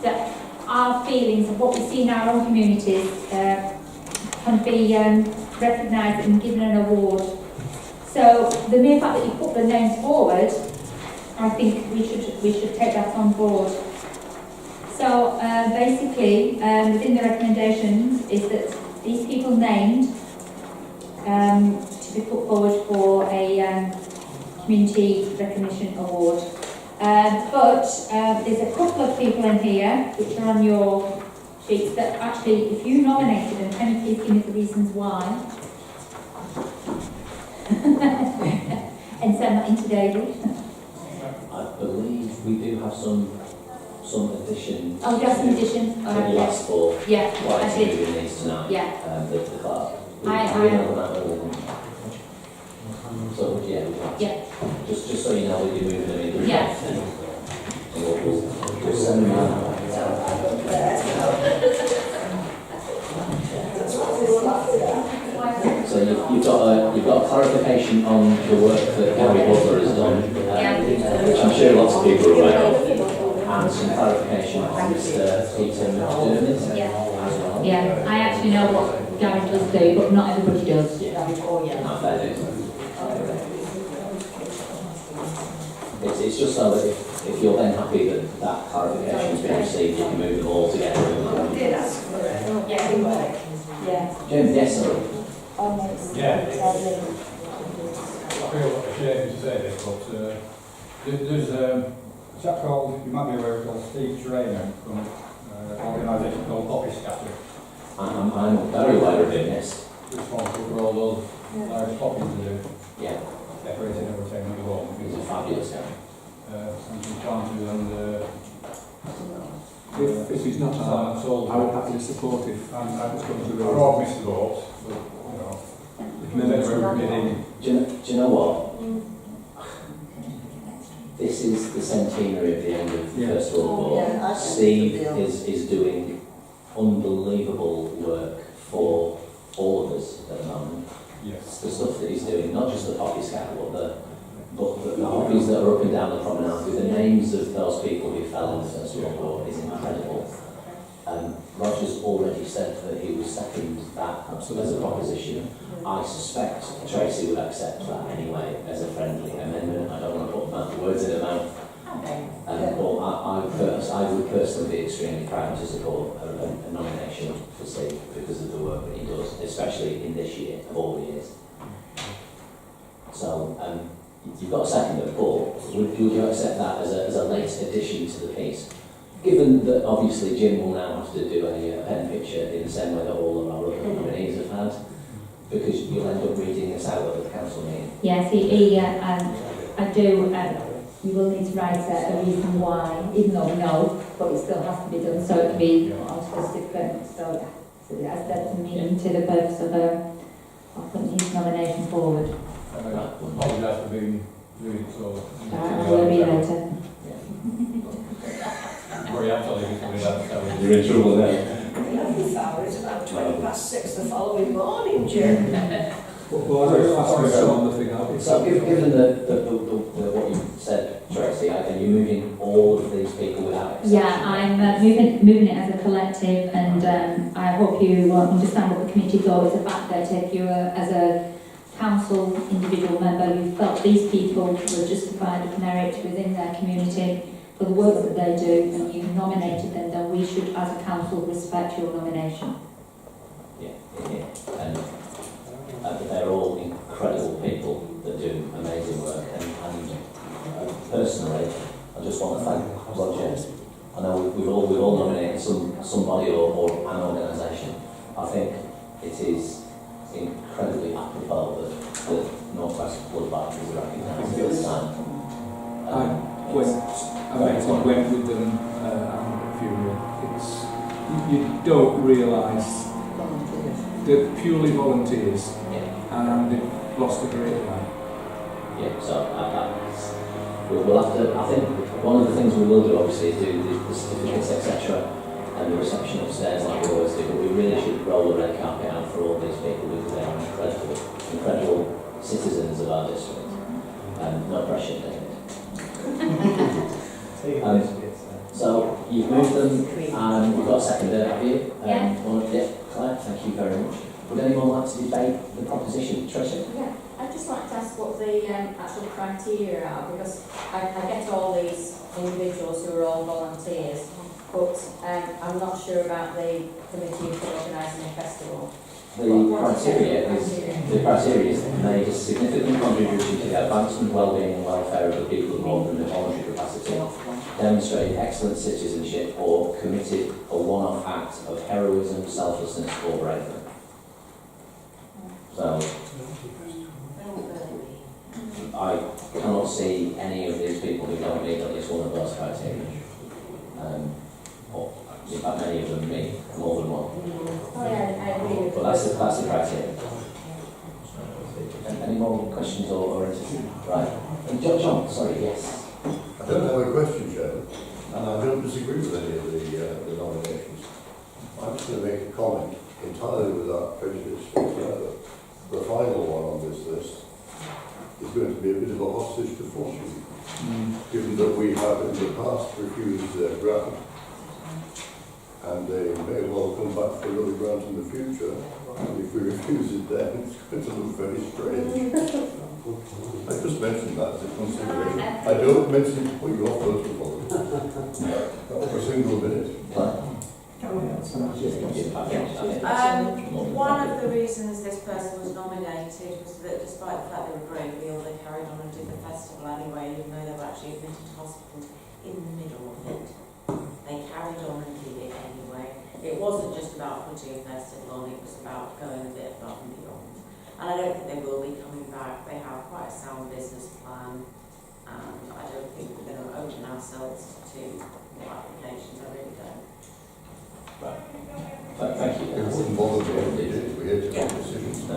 that our feelings of what we see in our own communities can be recognised and given an award. So the mere fact that you put the names forward, I think we should take that on board. So basically, within the recommendations is that these people named to be put forward for a community recognition award. But there's a couple of people in here which are on your sheets that actually, if you nominated them, can you please give me the reasons why? And send that in to David. I believe we do have some additions. Oh, just some additions. That you asked for. Yeah, Why I to did. move in these tonight. Yeah. The clerk. I- So yeah. Yeah. Just so you know, we'll be moving them in. Yeah. We'll send them out. So you've got a clarification on the work that Gary Butler has done, which I'm sure lots of people are aware of, and some clarification on Mr. Peter McDermott. Yeah, I actually know what Gary does do, but not everybody does. Not fair, is it? It's just so that if you're then happy that that clarification has been received, you can move them all together. James, yes, sir. Yeah. I feel ashamed to say this, but there's a chap called, you might be aware of, called Steve Trainer from an organisation called Poppy Scatter. I'm very aware of him, yes. Responsible for all those large poppies they do. Yeah. Decorating everything with the wall. He's a fabulous guy. And some planters and If he's not sold. I would happily support if I was going to the I won't miss the boat, but you know. Do you know what? This is the centenary of the end of the First World War. Yeah, Steve is doing unbelievable work for all of us at the moment. Yes. The stuff that he's doing, not just the poppy scatter, but the poppies that are up and down the promenade, with the names of those people who fell in the First World War is incredible. Roger's already said that he would second that as a proposition. I suspect Tracy would accept that anyway as a friendly amendment. I don't want to put words in her mouth. But I would personally be extremely proud to support a nomination for Steve because of the work that he does, especially in this year of all years. So you've got a second, but would you accept that as a late addition to the piece? Given that obviously Jim will now have to do a pen picture in the same way that all of our other nominees have had, because you'll end up reading this out at the council meeting. Yes, I do. You will need to write a reason why, even though we know, but it still has to be done, so it can be on specific. So that's the meaning to the purpose of putting his nomination forward. Apologise for being rude, so. I will be later. You're in trouble now. The hour is about 6:20 the following morning, Jim. So given what you said, Tracy, are you moving all of these people without exception? Yeah, I'm moving it as a collective, and I hope you understand what the committee thought. It's a fact that if you as a council individual member, you felt these people were justified of merit within their community for the work that they do, and you nominated them, then we should, as a council, respect your nomination. Yeah. And they're all incredible people that do amazing work, and personally, I just want to thank Roger. I know we've all nominated somebody or an organisation. I think it is incredibly apropos that the North West Blood Bank is recognised at this time. I went with them at a funeral. you don't realise Volunteers. they're purely volunteers Yeah. and they've lost a great man. Yeah, so we'll have to, I think one of the things we will do obviously is do the certificates, etc. and the reception upstairs like we always do, but we really should roll the red carpet out for all these people because they are incredible citizens of our district. No pressure, David. So you've moved them and you've got a seconder, have you? Yeah. Claire, thank you very much. Would anyone like to debate the proposition? Tracy? Yeah, I'd just like to ask what the actual criteria are, because I get all these individuals who are all volunteers, but I'm not sure about the committee for organising a festival. The criteria is made a significant contribution to the advancement, well-being and welfare of the people involved in the voluntary capacity, demonstrated excellent citizenship or committed a one-off act of heroism, selflessness or bravery. So, I cannot see any of these people who don't meet at least one of those criteria. Or in fact, many of them meet more than one. Oh yeah, I agree with But that's the criteria. Any more questions or anything? Right. John, sorry, yes. I don't have a question, Chairman, and I don't disagree with any of the nominations. I'm just going to make a comment entirely without prejudice whatsoever. The final one on this list is going to be a bit of a hostage to fortune, given that we have in the past refused their grant, and they may well come back for another grant in the future, and if we refuse it then, it's going to look very strange. I just mentioned that as a consideration. I don't mention to put you off first of all. Not for a single minute. One of the reasons this person was nominated was that despite the fact they were gravely ill, they carried on and did the festival anyway, even though they were actually admitted to hospital in the middle of it. They carried on and did it anyway. It wasn't just about putting a festival on, it was about going a bit above and beyond. And I don't think they will be coming back. They have quite a sound business plan, and I don't think we're going to open ourselves to more applications. I really don't. Right. Thank you. It wouldn't bother me if we did. We had to make decisions. No,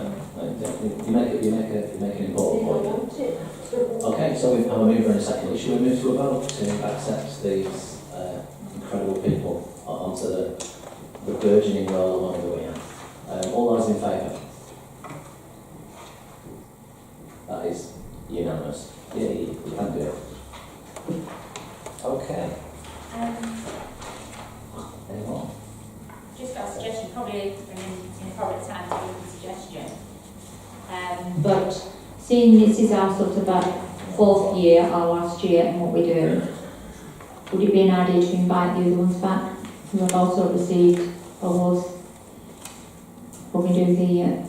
you make an important point there. Okay, so we have a mover and a second. Should we move to a vote to accept these incredible people onto the burgeoning role along that we have? All those in favour? That is unanimous. Yeah, you can do it. Okay. Any more? Just got a suggestion, probably in appropriate time to give a suggestion. But seeing this is our sort of fourth year, our last year, and what we're doing, would it be an idea to invite the other ones back who have also received awards? When we do the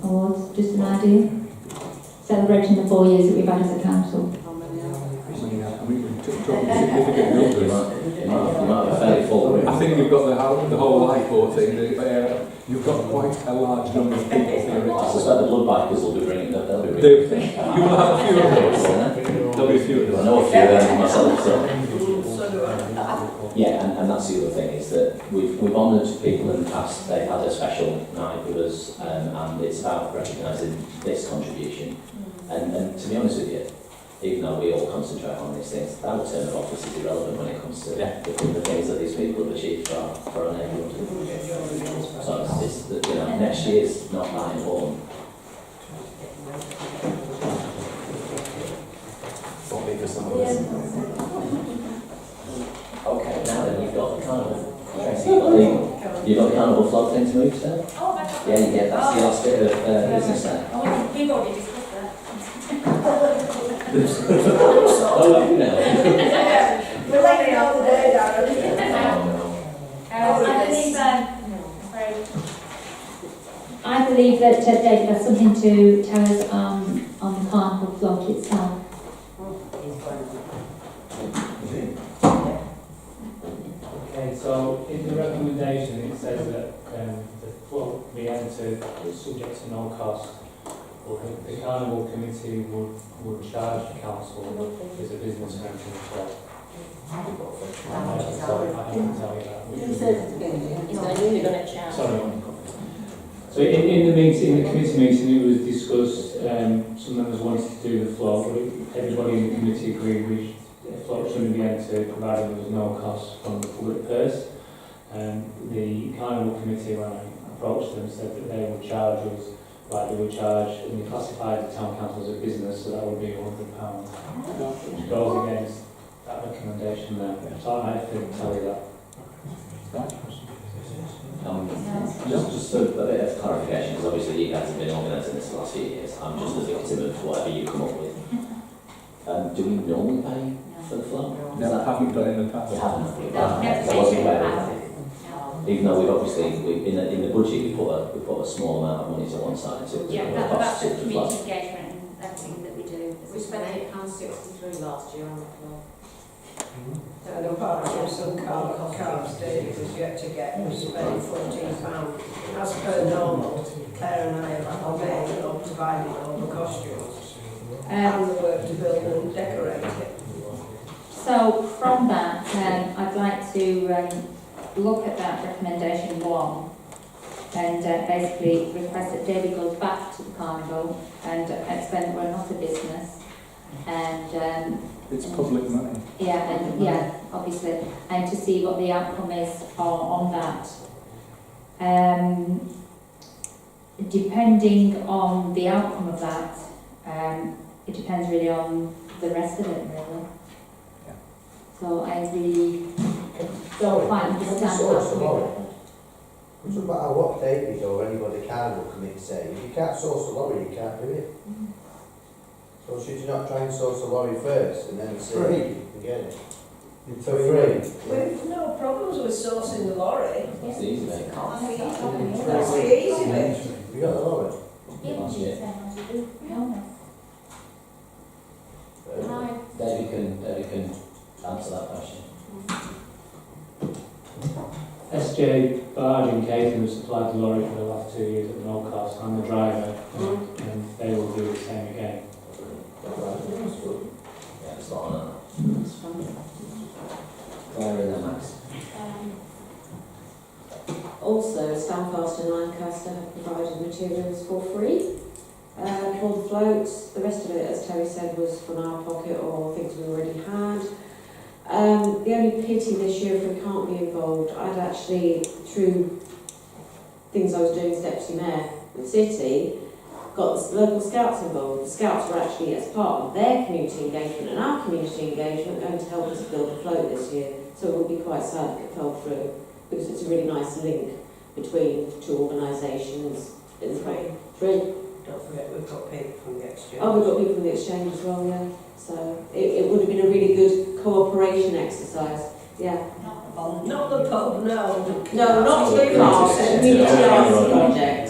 awards, just an idea? Celebrating the 4 years that we've had as a council. You might have fairly full room. I think we've got the whole lifeboat thing. You've got quite a large number of people here. I suspect the blood bikers will be bringing them. They'll be bringing You will have a few of those. There'll be a few of those. I know a few of them myself. So. Yeah, and that's the other thing is that we've honoured people in the past. They've had a special night with us, and it's about recognising this contribution. And to be honest with you, even though we all concentrate on these things, that term of office is irrelevant when it comes to the things that these people have achieved for our neighbourhood. So it's next year's not that important. Okay, now then you've got the carnival. Tracy, you've got the carnival float thing to move to? Yeah, you get that's the last bit of business there. We've already discussed that. Oh, you know. We're letting out the day, Darren. I believe that David has something to tell us on the carnival float itself. Okay, so in the recommendation it says that the float be entered is subject to no cost. But the carnival committee would charge the council as a business rental as well. You said it again, He's going to do it on a chat. Sorry. So in the meeting, the committee meeting, it was discussed, some members wanted to do the float, but everybody in the committee agreed which float shouldn't be entered, provided there was no cost from the public purse. The carnival committee, when I approached them, said that they would charge us, like they would charge, and we classified the town council as a business, so that would be £100, which goes against that recommendation there. So I have to tell you that. Just a bit of clarification, because obviously you guys have been organising this for the last few years. I'm just a victim of whatever you come up with. Do we normally pay for the float? No, I haven't done it in the past. You haven't? No, I wasn't aware of that. Even though we've obviously, in the budget, we put a small amount of money to one side to Yeah, cover the that's costs the of the float. community engagement and everything that we do. We spent £8.63 last year on the floor. And apart from some car stage was yet to get, we spent £14. As per normal, Claire and I have made or provided all the costumes and the work to build and decorate it. So from that, I'd like to look at that recommendation 1 and basically request that David goes back to the carnival and explain that we're not a business and It's public money. obviously, and to see what the outcome is on that. Depending on the outcome of that, it depends really on the rest of it, really. Yeah. So I really don't quite understand that. It doesn't matter what David or anybody can will commit say. If you can't source a lorry, you can't do it. So should you not try and source a lorry first and then see if you can get it? For free. We've no problems with sourcing the lorry. That's the easy bit. That's the easy bit. You got the lorry? Last year. David can answer that question. SJ Barge and Caton have supplied the lorry for the last 2 years at no cost, and the driver, and they will do the same again. Yeah, it's not on that. Claire and then Max. Also, Stanfast and Lancaster have provided materials for free for the floats. The rest of it, as Terry said, was from our pocket or things we already had. The only pity this year, if we can't be involved, I'd actually, through things I was doing as Deputy Mayor with the City, got the local scouts involved. The scouts were actually, as part of their community engagement and our community engagement, going to help us build a float this year. So it would be quite sad if it fell through, because it's a really nice link between two organisations in the three. Don't forget we've got people from the exchange. Oh, we've got people from the exchange as well, yeah. So it would have been a really good cooperation exercise, yeah. Not the pub, no. No, not the car, community arts project.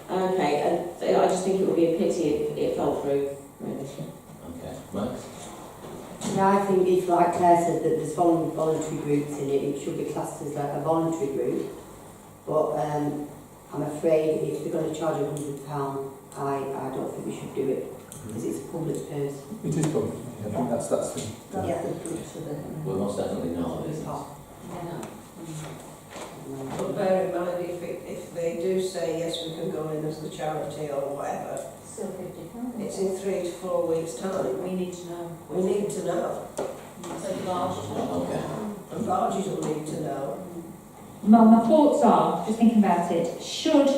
Okay, and I just think it would be a pity if it fell through, really. Okay, Max? Yeah, I think if, like Claire said, that there's voluntary groups in it, it should be classed as like a voluntary group. But I'm afraid if they're going to charge £100, I don't think we should do it, because it's a public purse. It is public. I think that's the We most definitely know it is. But bear in mind, if they do say yes, we can go in as the charity or whatever, Still £50. it's in 3 to 4 weeks' time. We need to know. We need to know. So large. Okay. And barges will need to know. Well, my thoughts are, just thinking about it, should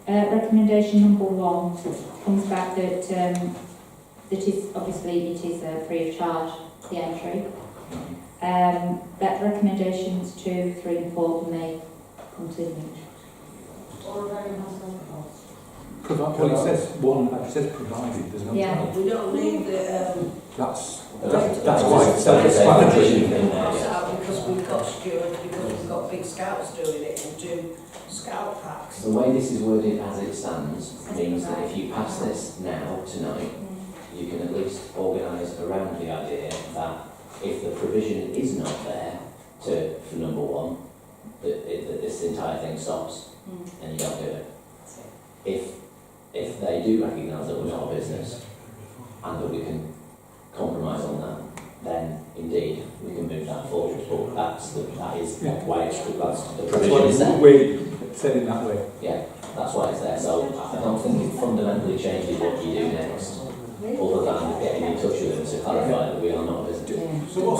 recommendation number 1 comes back that that is obviously it is free of charge, the entry. That recommendations 2, 3 and 4 may continue. Or a very nice one cost. Well, it says one, it says provided, there's no Yeah. charge. We don't need the That's why it's self-explanatory. because we've got stewards, because we've got big scouts doing it and do scout packs. The way this is worded as it stands means that if you pass this now, tonight, you can at least organise around the idea that if the provision is not there for number 1, that this entire thing stops and you don't do it. If they do recognise that we're not a business and that we can compromise on that, then indeed we for, but that is why it's, that's the That's provision is there. we said in that way. Yeah, that's why it's there. So I don't think it fundamentally changes what you do next, other than getting in touch with them to clarify that we are not a business. So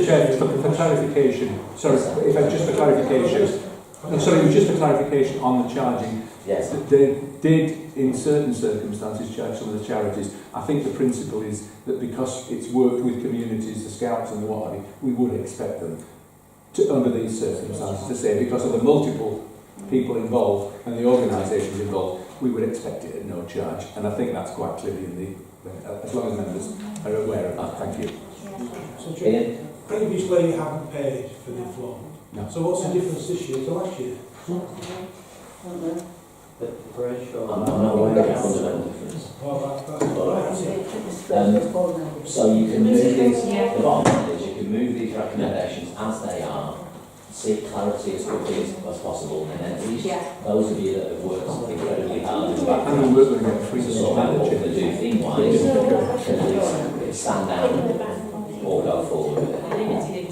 Chair, for clarification, sorry, if I just for clarification, no, sorry, it was just a clarification on the charging. Yes. They did, in certain circumstances, charge some of the charities. I think the principle is that because it's worked with communities, the Scouts and what have you, we would expect them to, under these circumstances, to say, because of the multiple people involved and the organisations involved, we would expect it at no charge. And I think that's quite clearly in the, as long as members are aware of that. Thank you. So, Chair, previously you haven't paid for the floor. No. So what's the difference this year to last year? I'm not aware of the fundamental difference. Well, that's right. So you can move these, the bottom line is you can move these recommendations as they are, seek clarity as quickly as possible, and then at least those of you that have worked incredibly hard in the background to sort out what we're going to do theme-wise can at least stand down or go forward with it. Limited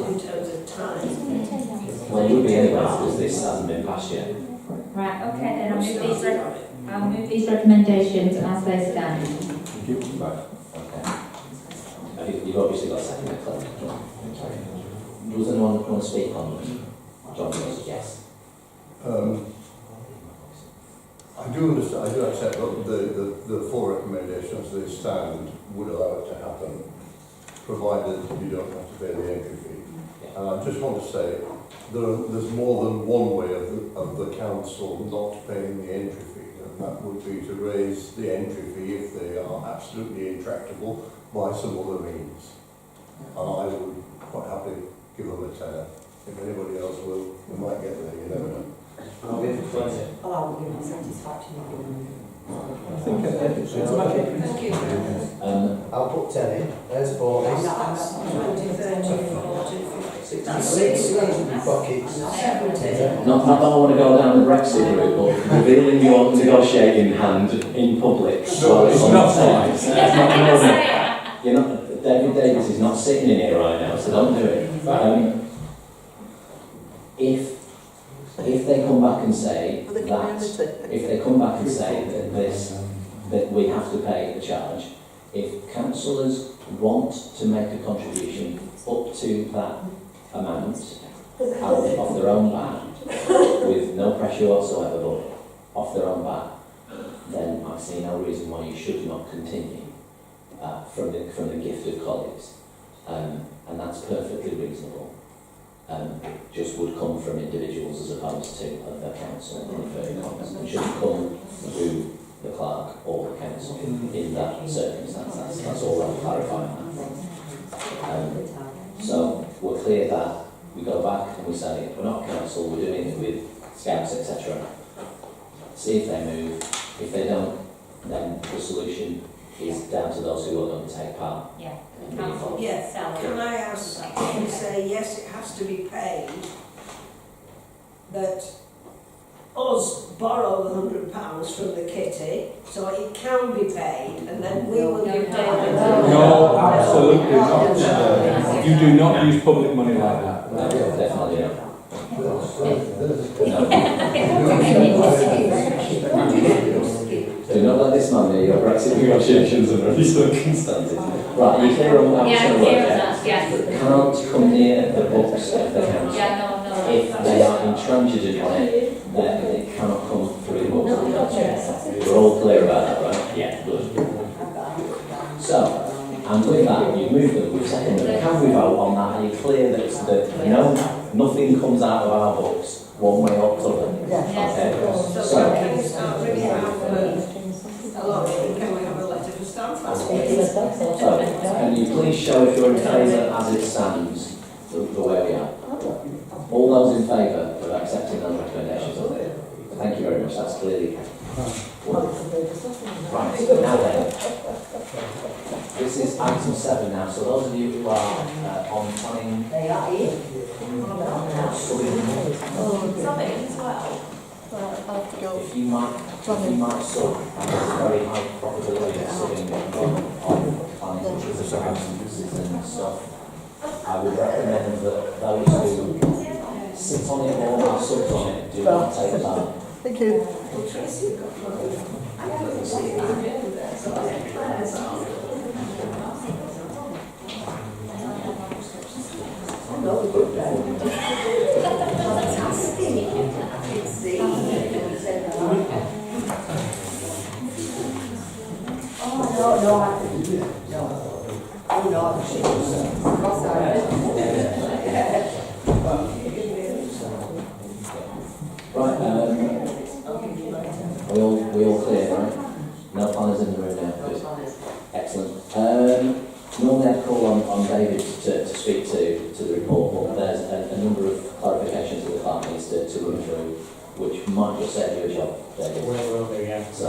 in terms of time. Well, it would be anyway, because this hasn't been passed yet. Right, okay, then I'll move these recommendations as they stand. Thank you. Right, okay. You've obviously got a second, Claire. Does anyone want to speak on them? John goes, yes. I do understand, I do accept that the four recommendations they stand would allow it to happen, provided you don't have to pay the entry fee. And I just want to say, there's more than one way of the council not paying the entry fee, and that would be to raise the entry fee if they are absolutely intractable by some other means. And I would quite happily give them a tenner. If anybody else will, we might get there, you never know. I'll give them satisfaction. I think it's a matter of principle. I'll put 10 in. There's 4. 20, 30, 40, 50, That's 6 buckets. Not that I want to go down the Brexit route, but revealing your negotiating hand in public. No, it's not You're not. David Davis is not sitting in here right now, so don't do it. If they come back and say that we have to pay the charge, if councillors want to make a contribution up to that amount off their own back, with no pressure whatsoever, but off their own back, then I see no reason why you should not continue from the gift of colleagues, and that's perfectly reasonable. Just would come from individuals as opposed to the council in inverted commas. It shouldn't come through the clerk or the council in that circumstance. That's all I'm clarifying that. So we're clear that we go back and we say we're not council, we're doing it with Scouts, etc. See if they move. If they don't, then the solution is down to those who are going to take part. Yeah. Yes. Can I ask if you say yes, it has to be paid, that us borrow the £100 from the kitty, so it can be paid, and then we will give David. No, absolutely not. You do not use public money like that. No, definitely not. Do not let this man near your Brexit negotiations under any circumstances. Right, you clear on how it's going to work? Can't come near the books of the council. If they are intransigent on it, then it cannot come through the books of the council. We're all clear about that, right? Yeah, good. So, and with that, you've moved them, we've seconded them. Can we vote on that? Are you clear that, nothing comes out of our books one way or the other? Okay. So can we start bringing out can we have a letter for staff last week? So, can you please show if you're in favour as it stands, the way we are? All those in favour of accepting those recommendations? Thank you very much, that's clearly right. Now then, this is item 7 now, so those of you who are on planning... They are here. If you might sort, and there's a very high probability of sitting on planning and stuff. I would recommend that those who sit on it or are subs on it do not take that. Thank you. Right, we all clear, right? No planners in the room now. Good. Excellent. Normally I'd call on David to speak to the report, but there's a number of clarifications that the clerk needs to run through, which might just save you a job, David. Will do, yeah. So,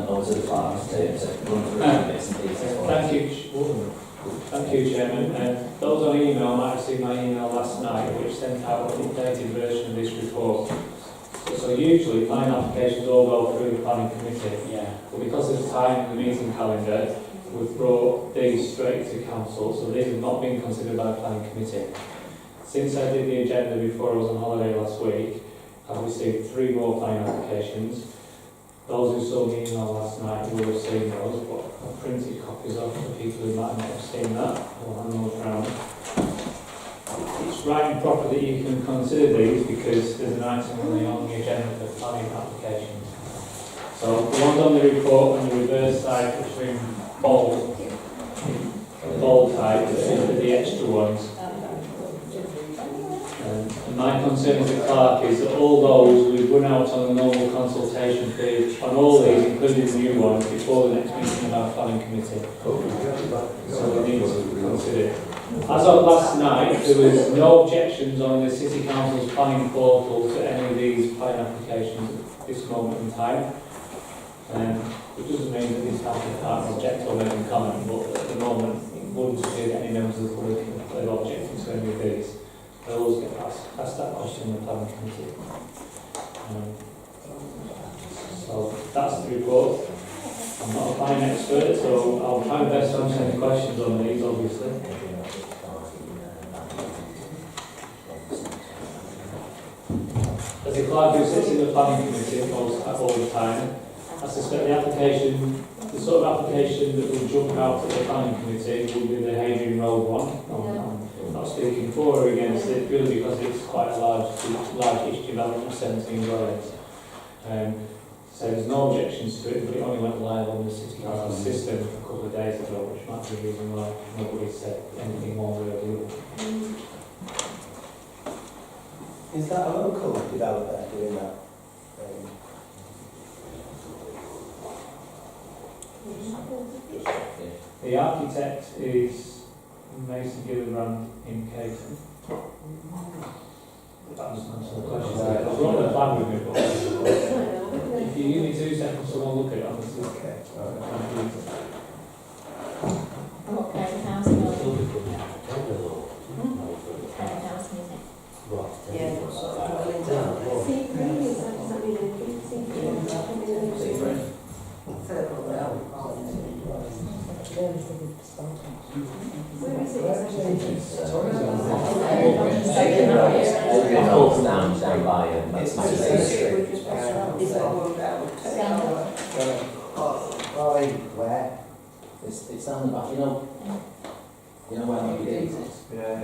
over to the clerk to run through bits and pieces. Thank you, Chairman. Those on email might have seen my email last night, which sent out an updated version of this report. So usually planning applications all go through the planning committee. Yeah. But because of the time in the meeting calendar, we've brought these straight to council, so these have not been considered by the planning committee. Since I did the agenda before I was on holiday last week, I've received 3 more planning applications. Those who saw the email last night will have seen those, but I've printed copies of for people who might not have seen that. I'll hand those round. It's right and proper that you can consider these because there's an item on the agenda for planning applications. So the ones on the report on the reverse side, which are in bold type, are the extra ones. And my concern as a clerk is that all those we've run out on the normal consultation period on all these, including the new ones, before the next meeting of our planning committee. So we need to consider it. As of last night, there was no objections on the City Council's planning portal to any of these planning applications at this moment in time. It doesn't mean that these council can't object or make a comment, but at the moment it wouldn't appear that any members of the public have objected to any of these. I always get asked that question in the planning committee. So that's the report. I'm not a planning expert, so I'll try my best to answer any questions on these, obviously. As a clerk who sits in the planning committee all the time, I suspect the sort of application that will jump out at the planning committee will be the Hadrian Road one. I'm not speaking for or against it, purely because it's quite a large-ish development of 17 dwellings. So there's no objections to it, but it only went live on the City Council system a couple of days ago, which might be the reason why nobody said anything more than the other. Is that a local developer doing that? The architect is Mason Gillibrand in Caton. That was answer the question. I was on the plan with me, but if you give me 2 seconds to go and look at it, I'll just look at it. What kind of house is it? Kind of house is it? Yeah, sort of dwellings out. Does that mean anything? Circle down. Where is it? Down by It's one down. Where? It's down the back, you know where MTC is? Yeah.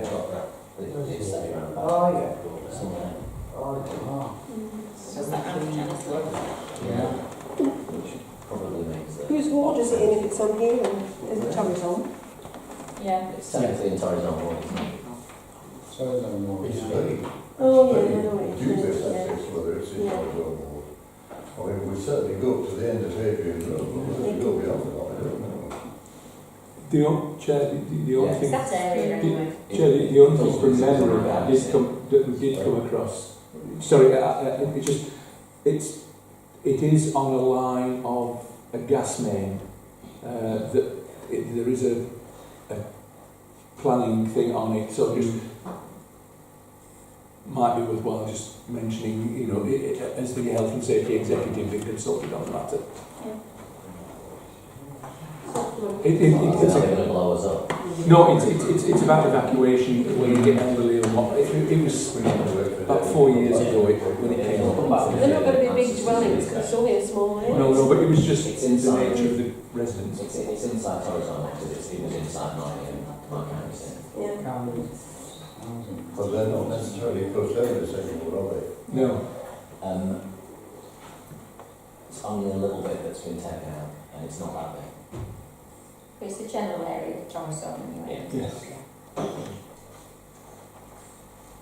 It's steady round back. Oh, yeah. Somewhere. Does that have a chance? Yeah. Which probably makes it. Whose ward is it in if it's on here? Is it Tommy's on? Yeah. It's technically in Torres on board, isn't it? So it's on more. It's very, Oh, very yeah, I know it. dubious Yeah. access, whether it's in or board. I mean, we certainly go up to the end of Hadrian Road, but we go beyond that, I don't know. The only thing, That area anyway. Chair, the only thing from memory that we did come across. Sorry, it is on a line of a gas main. There is a planning thing on it, so just might be worthwhile just mentioning, as the health and safety executive being consulted on the matter. It's not going to blow us up. No, it's about evacuation when you get elderly and what. It was about 4 years ago when it came up. They're not going to be big dwellings because it's only a small area. No, but it was just It's the inside. nature of the residents. It's inside horizontal because it was inside my county. Yeah. But they're not necessarily custodians anymore, are they? No. It's only a little bit that's been taken out, and it's not that big. But it's the general area of Thomason anyway. Yes.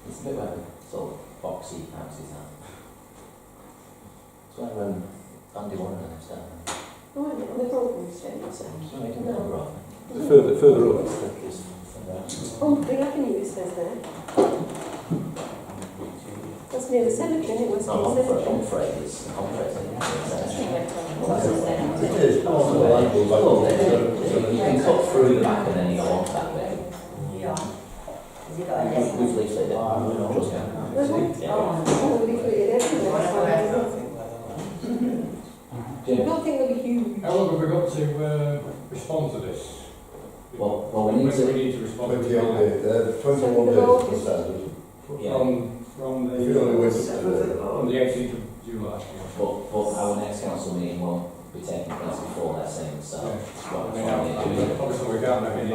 It's a bit where the sort of boxy houses are. It's where Andy Warren lives down there. Oh, yeah, on the Broken Street. So they can go up. Further up. Oh, the Avenue says there. That's near the cemetery, isn't it? West Hill Cemetery. It is. You can cut through the back and then you go on that bit. Yeah. Has he got a desk? We've leafleted it. Just Oh, leafleted everywhere. I don't think they'll be huge. How long have we got to respond to this? Well, we need to respond to 28 days, 21 days for the standard. from If you only wait from the 18th of July. But our next council meeting won't be taking place before that same, so what we're trying to do is Obviously, we can't have any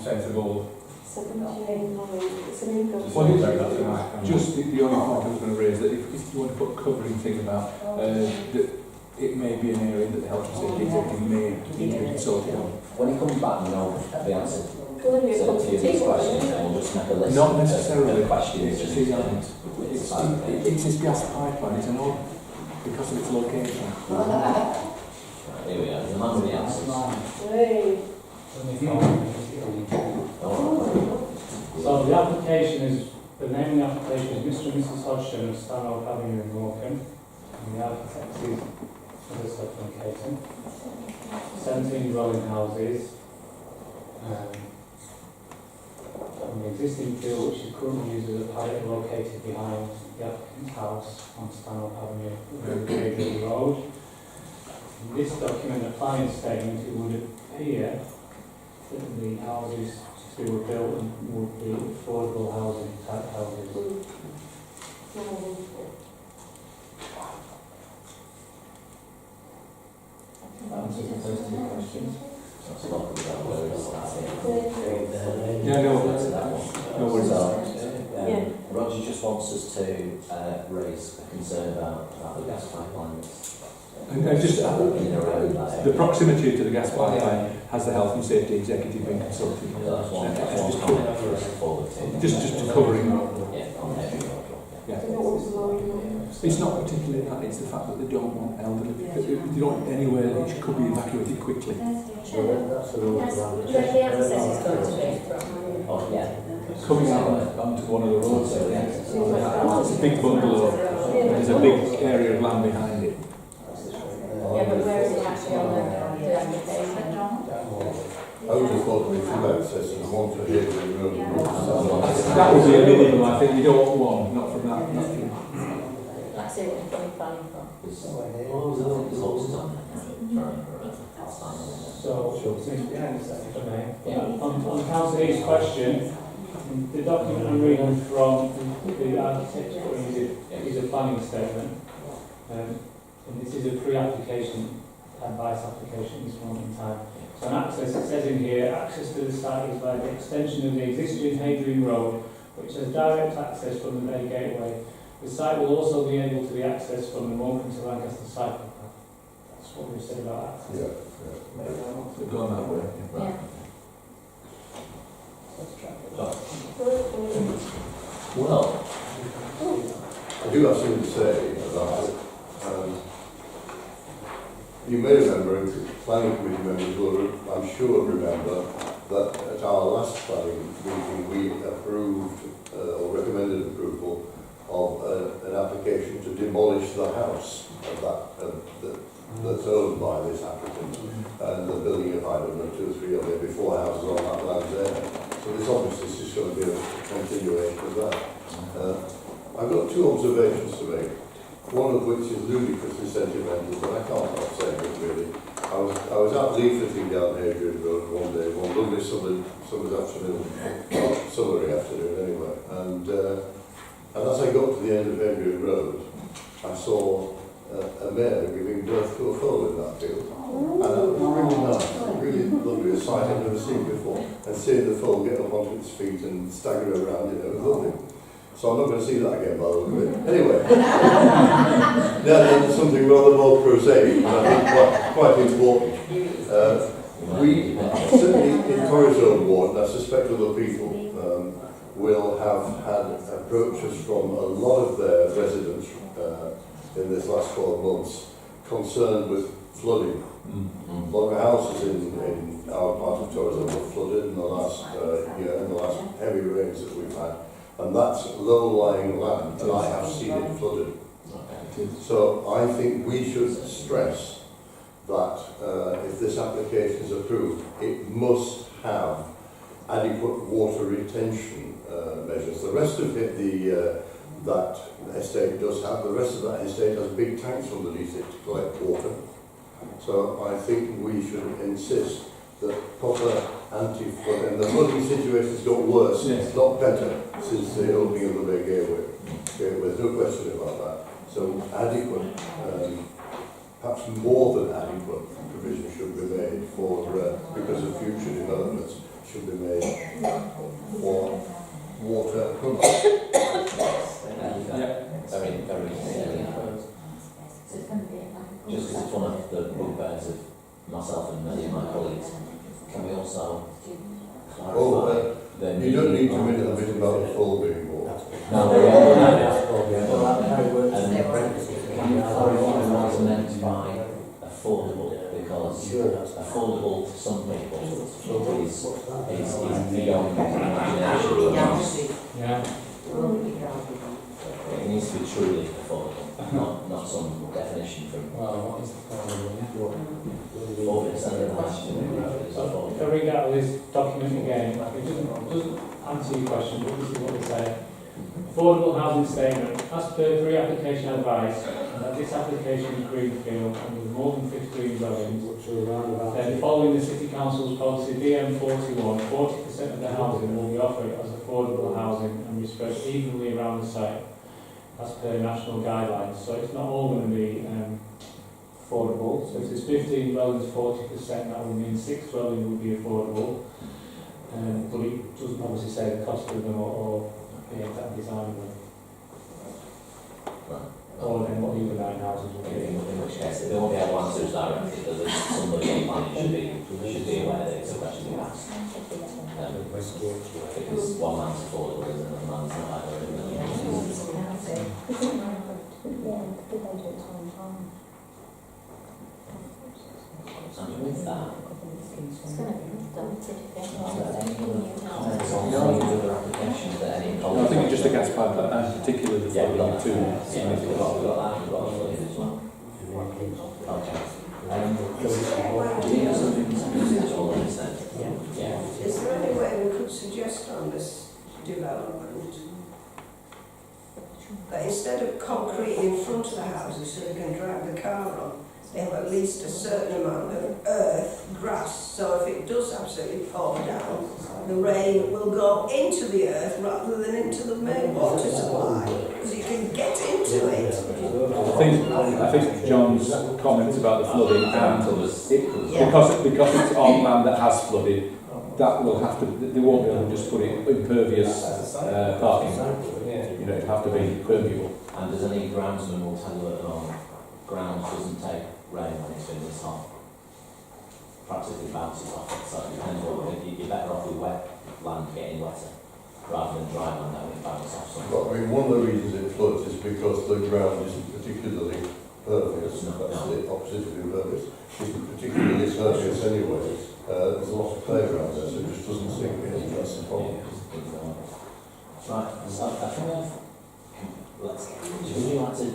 sensible. Well, just the only point I was going to raise that if you want to put a covering thing about that it may be an area that the health and safety executive may need to sort out. when he comes back, you know the answer Well, then you're to these questions, and we'll just make a list Not of necessarily. the questions. It's this gas pipeline. It's an odd because of its location. Here we are, the man with the answers. Hey. So the application is, the name of the application is Mr. and Mrs. Hodgson of Stanhope Avenue in Morecambe. And the architect is Melissa from Caton. 17 dwelling houses. And the existing field, which is currently used as a paddock located behind the applicant's house on Stanhope Avenue, Road. In this document, the planning statement, it would appear that the houses to be built would be affordable housing type houses. Answers the first two questions. That's not about where it's at. Yeah, no, That's that one. no worries. So, Roger just wants us to raise a concern about the gas pipeline. And just in and around that area. the proximity to the gas pipeline has the health and safety executive been consulted. That's one comment for us forward to. Just to covering. Yeah, on every road. Yeah. It's not particularly that, it's the fact that they don't want elderly. They don't anywhere which could be evacuated quickly. That's the rule around The access is going to be from. Oh, yeah. Coming out onto one of the roads. It's a big bungalow. There's a big area of land behind it. Yeah, but where is it actually on the application? I would have thought we'd have access and one for here and room. That would be a minimum, I think. You don't want one, not from that. Not from That's it, what you're planning from. On Councillor East's question, the document I'm reading from the architect's is a planning statement. And this is a pre-application advice application at this moment in time. So an access, it says in here, access to the site is by the extension of the existing Hadrian Road, which has direct access from the Bay Gateway. The site will also be able to be accessed from the Morecambe to Lancaster cycle path. That's what we've said about access. They've gone that way. Yeah. Well, I do have something to say about it. You may remember, planning committee members will, I'm sure, remember that at our last planning meeting we approved or recommended approval of an application to demolish the house of that's owned by this applicant and the building of 502 or 3 of it before houses on that land there. So this obviously is just going to be a continuation of that. I've got two observations to make. one of which is ludicrously sentimental, but I can't help saying it really. I was out leafleting down Hadrian Road one day, one lovely summer's afternoon, summery afternoon anyway, and as I got to the end of Hadrian Road, I saw a mare giving birth to a foal in that field. And that was really nice, really lovely, a sight I'd never seen before. And seeing the foal get up onto its feet and stagger around, it was lovely. So I'm not going to see that again, by the look of it. Anyway, now there's something rather more prosaic, but I think quite important. We, certainly in Torres Zone Ward, and I suspect other people, will have had approaches from a lot of their residents in this last 12 months concerned with flooding. A lot of houses in our part of Torres were flooded in the last year, in the last heavy rains that we've had. And that's low-lying land, and I have seen it flooded. So I think we should stress that if this application is approved, it must have adequate water retention measures. The rest of it, that estate does have. The rest of that estate has big tanks underneath it to collect water. So I think we should insist that proper anti-flood, and the flooding situation has got worse, not better, since the opening of the Bay Gateway. There's no question about that. So adequate, perhaps more than adequate provision should be made for, because of future developments, should be made for water. Very, very just because it's one of the bugbears of myself and many of my colleagues, can we also clarify you don't need to read a bit about the fall being bought. Can you clarify what is meant by affordable? Because affordable to some people is beyond imagination. It needs to be truly affordable, not some definition from. Well, what is affordable? If I read out this document again, it doesn't answer your question, but this is what they say. Affordable housing statement. As per pre-application advice, this application is greenfield and with more than 15 dwellings, then following the City Council's policy BM41, 40% of the housing will be offered as affordable housing and be spread evenly around the site as per national guidelines. So it's not all going to be affordable. So if there's 15 dwellings, 40%, that would mean 6 dwellings would be affordable. But it doesn't obviously say the cost of them or the exact design of them. Or then what the other 9 houses will be. In which case, they won't be able to answer us directly, but somebody in planning should be aware that it's a question to ask. Because one man's affordable and another man's not either. And with that, It's going to be daunted if they comments on any other applications that any I think it's just a gas pipe, particularly the we've got two. that, we've got that, we've got flooding as well. Okay. Do you have something to all understand? Yeah. Is there any way we could suggest on this development that instead of concrete in front of the houses so they can drive the car on, they have at least a certain amount of earth, grass, so if it does absolutely pour down, the rain will go into the earth rather than into the main water supply, because you can get into it. I think John's comments about the flooding, and because it's on land that has flooded, that will have to, they won't be able to just put it impervious parking. You know, it'll have to be permeable. And does any groundsman will tell you at the moment, ground doesn't take rain when it's been this hot. Perhaps if it bounces off it, so it depends what you're better off with wet land getting wetter rather than dry land that will bounce off something. Well, I mean, one of the reasons it floods is because the ground isn't particularly pervious. That's the opposite of impervious. Isn't particularly pervious anyway. There's a lot of clay around there, so it just doesn't sink in. That's the problem. Right, so I think would you like to,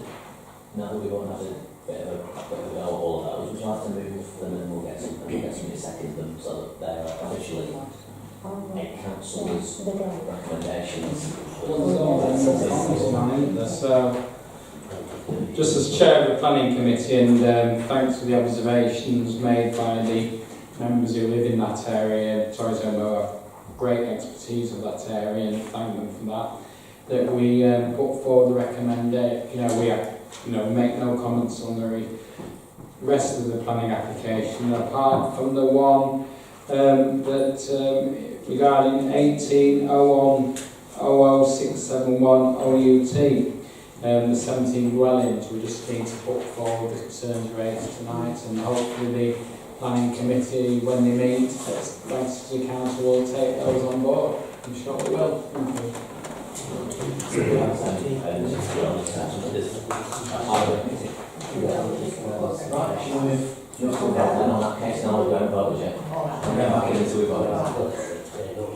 now that we've all had a bit of a go at all of those, would you like to move them and we'll get somebody to second them so that they're officially council's recommendations? So Just as chair of the planning committee, and thanks for the observations made by the members who live in that area. Torres Homo have great expertise of that area, and thank them for that. That we put forward the recommendation. We make no comments on the rest of the planning application, apart from the one that regarding 1801-00671 OUT. The 17 dwellings, we just need to put forward the concerns raised tonight, and hopefully the planning committee, when they meet, thanks to the council, will take those on board. I'm sure they will. Thank you. Right, should we move to then on that case now? We're going to vote, yeah? I'm going back into it vote.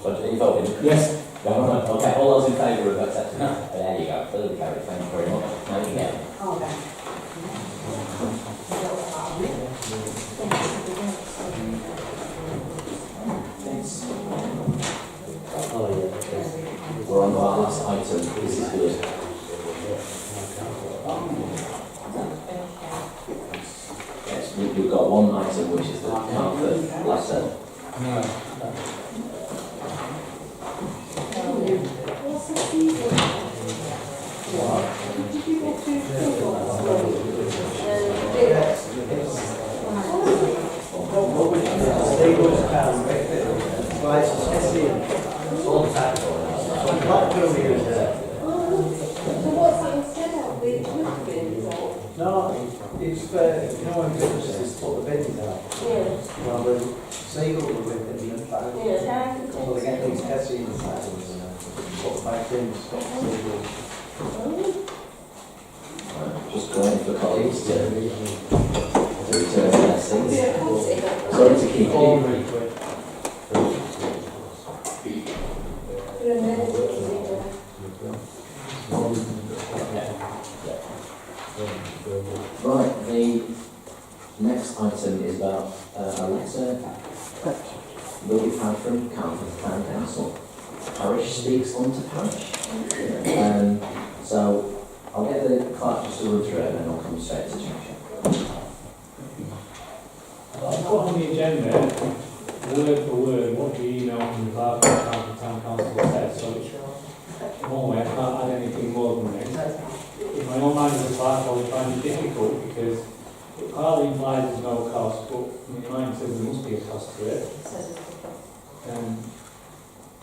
So, are you voting? Yes. Okay, all those in favour of accepting that? There you go, clearly carried, thank you very much. Now you get it. We're on to our last item, this is good. Yes, we've got one item which is the Carford letter. No, it's when businesses put the bins out. Well, the seagulls are with them in the back. So they get these Tessie inside and put back in, stop seagulls. Just going for colleagues to return their seats. Sorry to keep you. Right, the next item is about a letter that we've had from Cardiff Town Council. Parish speaks onto parish. So I'll get the clerk just to run through it and then I'll come straight to Chair. I've put on the agenda, word for word, what the email from the clerk of the Town Council said, so it's more way, I can't add anything more than this. In my own mind as a clerk, I would find it difficult because it partly implies there's no cost, but in my mind says there must be a cost to it.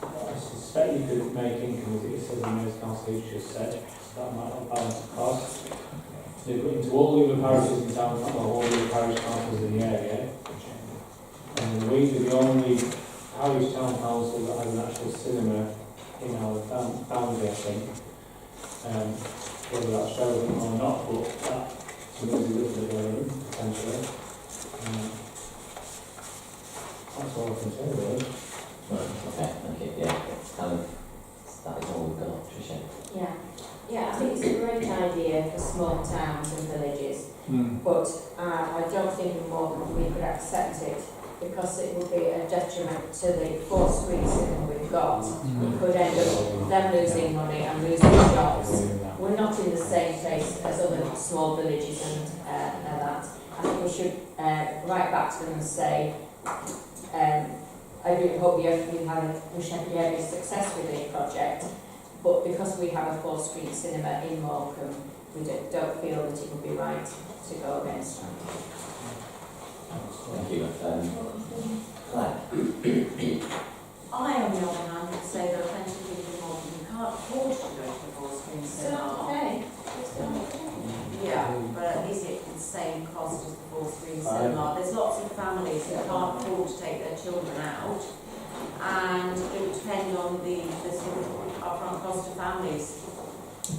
I suspect you could make income, as it says in those council just said, so that might not balance the cost. They've got into all the other parishes in town, well, all the other parish councils in the area. And we are the only parish town council that has an actual cinema in our boundary, I think. Whether that's relevant or not, but that's something to look at relevant, potentially. That's all I can say, really. Right, okay, thank you. Yeah, that is all we've got, Tricia. Yeah, I think it's a great idea for small towns and villages, but I don't think in Morecambe we could accept it because it would be a detriment to the 4 streets that we've got. It could end up them losing money and losing jobs. We're not in the same place as other small villages and that. I think we should write back to them and say, I really hope you've had a success with the project, but because we have a 4-screen cinema in Morecambe, we don't feel that it would be right to go against them. Thank you. Claire? I, on the other hand, would say there are plenty of people in Morecambe who can't afford to go to the 4-screen cinema. Yeah, but is it the same cost as the 4-screen cinema? There's lots of families who can't afford to take their children out, and it would depend on the sort of upfront cost of families.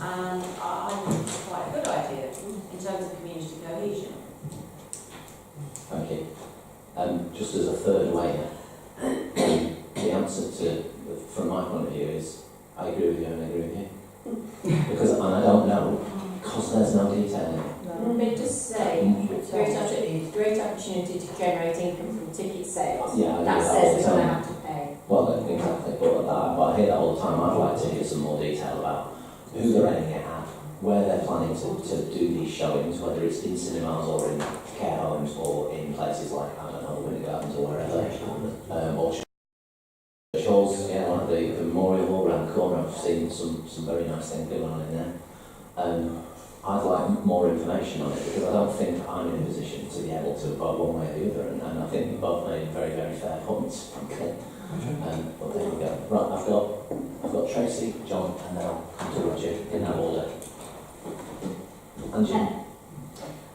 And I think it's quite a good idea in terms of community cohesion. Thank you. Just as a third way, the answer to, from my point of view, is I agree with you and I agree with you. Because, and I don't know, because there's no detail in it. They just say great opportunity to generate income from ticket sales. Yeah, that says we're going to have to pay. Well, exactly. But I hear that all the time. I'd like to hear some more detail about who they're aiming it at, where they're planning to do these showings, whether it's in cinemas or in care homes or in places like, I don't know, the Winter Gardens or wherever, or church halls, yeah, like the Memorial Hall around the corner. I've seen some very nice things going on in there. I'd like more information on it because I don't think I'm in a position to be able to vote one way or the other, and I think we both made very, very fair points, frankly. But there we go. Right, I've got Tracy, John, and then I'll come to Roger in that order. Angie?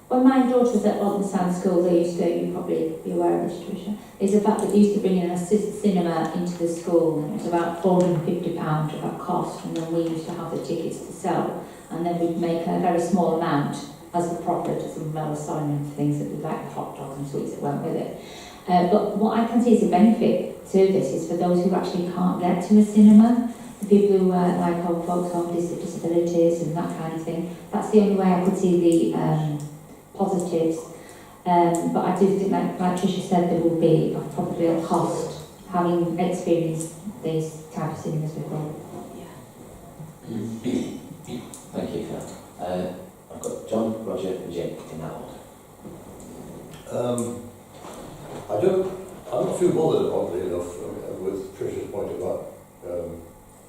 When my daughter was at Alton Sands School, they used to, you'll probably be aware of this, Tricia, is the fact that they used to bring in a cinema into the school, and it was about £450 of that cost, and then we used to have the tickets to sell, and then we'd make a very small amount as the profit, as a medal sign and things that we like, the hot dogs and sweets that went with it. But what I can see as a benefit to this is for those who actually can't get to a cinema, the people who like old folks on disabilities and that kind of thing. That's the only way I could see the positives. But I do think, like Tricia said, there will be probably a cost having experienced these type of cinemas before. Thank you, Phil. I've got John, Roger, and Jim in that order. I don't feel bothered, oddly enough, with Tricia's point about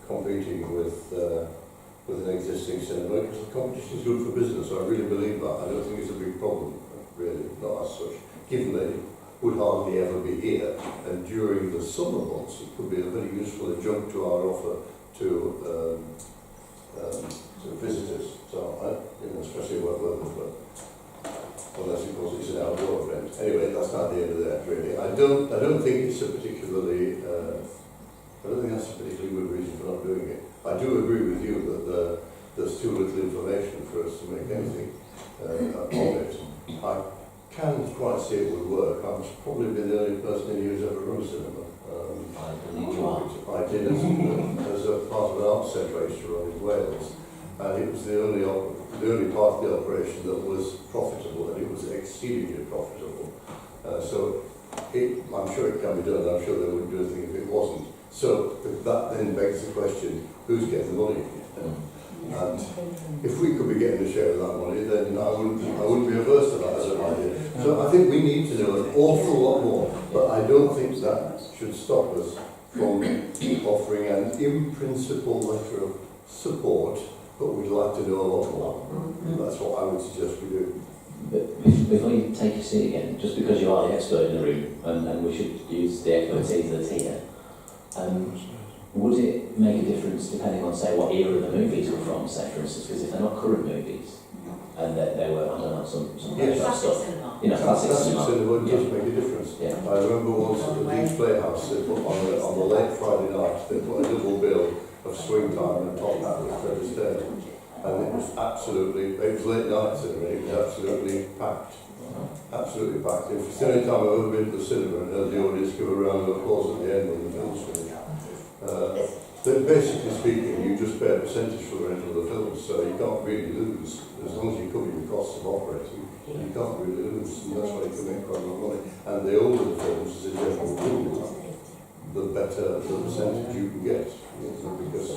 competing with an existing cinema, because the competition is good for business. I really believe that. I don't think it's a big problem, really, not as such. Given that it would hardly ever be here, and during the summer months, it could be a very useful adjunct to our offer to visitors. So, especially unless of course it's an outdoor event. Anyway, that's not the end of that, really. I don't think it's a particularly. I don't think that's a particularly good reason for not doing it. I do agree with you that there's too little information for us to make anything of it. I can quite see it would work. I've probably been the only person in here who's ever run a cinema. I believe you are. I did as a part of an arts centre I used to run in Wales, and it was the only part of the operation that was profitable, and it was exceedingly profitable. I'm sure it can be done. I'm sure they wouldn't do anything if it wasn't. So that then begs the question: who's getting the money? And if we could be getting a share of that money, then I wouldn't be averse to that as an idea. So I think we need to know an awful lot more, but I don't think that should stop us from offering an in-principle letter of support, but we'd like to know a lot more. That's what I would suggest we do. But before you take your seat again, just because you are the expert in the room, and we should use the expertise that's here, would it make a difference depending on, say, what era the movies were from, say, for instance, because if they're not current movies, and they were, I don't know, some yes, stuff, classic cinema does make a difference. Yeah. I remember once at the Leeds Playhouse, they put on the late Friday night, they put a double bill of Swing Time and Top Hat with Fred Astaire. And it was late night cinema, it was absolutely packed. Absolutely packed. It's the only time I've ever been to the cinema and heard the audience give a round of applause at the end when the film's finished. Basically speaking, you just pay a percentage for the rental of the films, so you can't really lose. As long as you cover your costs of operating, you can't really lose, and that's why you can make quite a lot of money. And the older the films, as a general rule, the better the percentage you can get, because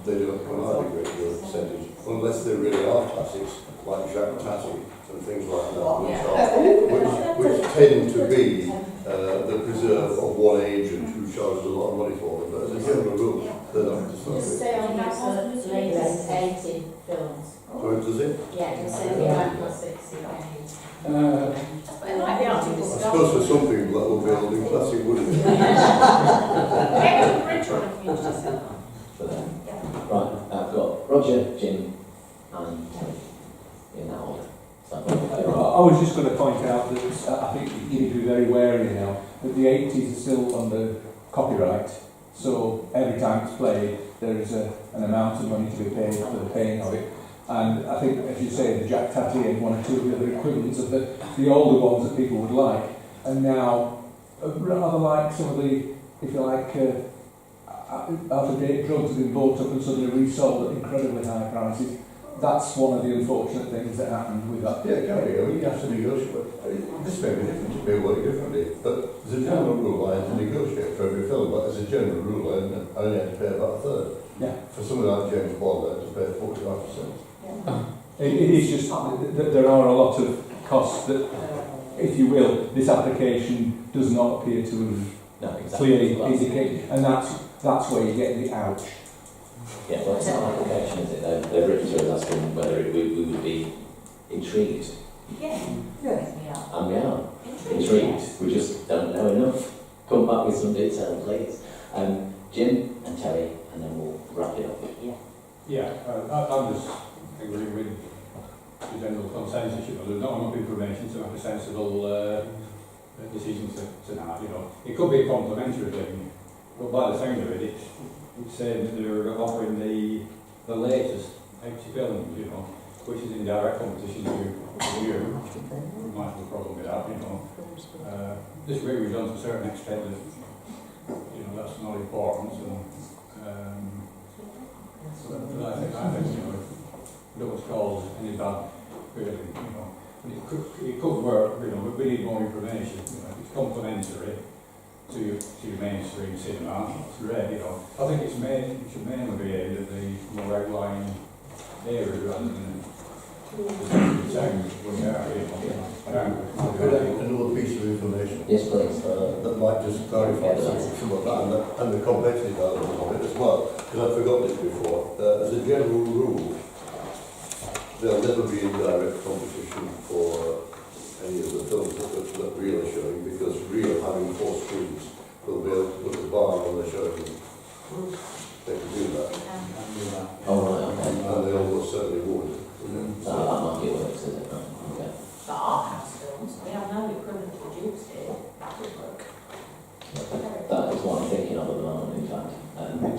they don't come out a great deal of percentage, unless they really are classics, like Jacques Tati and things like that, which tend to be the preserve of one agent who charges a lot of money for them. But as a general rule, they're not. Just say on the latest 80 films. So does it? Yeah, just say the classics. It might be I suppose for some people that would be old and classic, wouldn't it? Maybe the bridge one if you just said that. Right, I've got Roger, Jim, and Terry in that order. I was just going to point out that I think you need to be very wary now that the 80s are still under copyright, so every time it's played there is an amount of money to be paid for the paying of it. And I think, as you say, the Jack Tatty and one or two of the other equivalents of the older ones that people would like, and now rather like some of the, if you like, out-of-date drugs have been bought up and suddenly resold at incredibly high prices. That's one of the unfortunate things that happened with that. Yeah, can be. I mean, you have to negotiate. This may be different, it may work differently, but as a general rule, I had to negotiate for every film, but as a general rule, I only had to pay about a third. Yeah. For someone like James Bond, I had to pay 45%. It is just that there are a lot of costs that, if you will, this application does not appear to have clearly indicated, and that's where you get the ouch. Yeah, well, it's not an application, is it? They've written to us asking whether we would be intrigued. Yeah. Yes. We are. And we are intrigued. We just don't know enough. Come back with some detail, please. Jim and Terry, and then we'll wrap it up. Yeah. Yeah, I'm just agreeing with the general consensus. You know, there's not enough information to make a sensible decision tonight. You know, it could be a complementary thing, but by the sound of it, it's saying that they're offering the latest empty films. You know, which is in direct competition to you. We might have a problem with that. You know, this really was done to a certain extent that that's not important. So I think you know, no one's called any bad, really, you know. But it could work, you know, but we need more information. You know, it's complementary to your mainstream cinema. It's great, you know. I think it should mainly be aimed at the more outlying area rather than the town where we are, you know. Could I have another piece of information? Yes, please. That might just clarify some of that and the competitive element of it as well, because I've forgotten this before. As a general rule, there'll never be indirect competition for any of the films that Reel are showing, because Reel, having 4 screens, will be able to put a bar when they're showing them. They can do that. Oh, right, okay. And they almost certainly would. So that market works, is it? Right, okay. But our house films, we have no equivalent produced here. That would work. That is what I'm thinking of at the moment, in fact.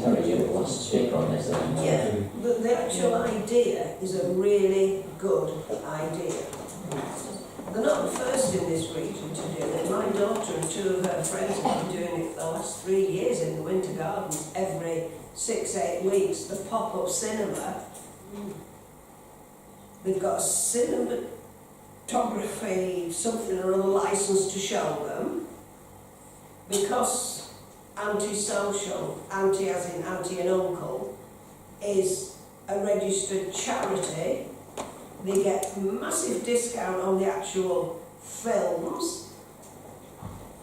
Terry, you're the last speaker on this. Yeah, the actual idea is a really good idea. They're not the first in this region to do it. My daughter and 2 of her friends have been doing it for the last 3 years in the Winter Gardens. Every 6-8 weeks, the pop-up cinema. They've got a cinematography, something or other license to show them. Because Antisocial, anti as in auntie and uncle, is a registered charity, they get massive discount on the actual films.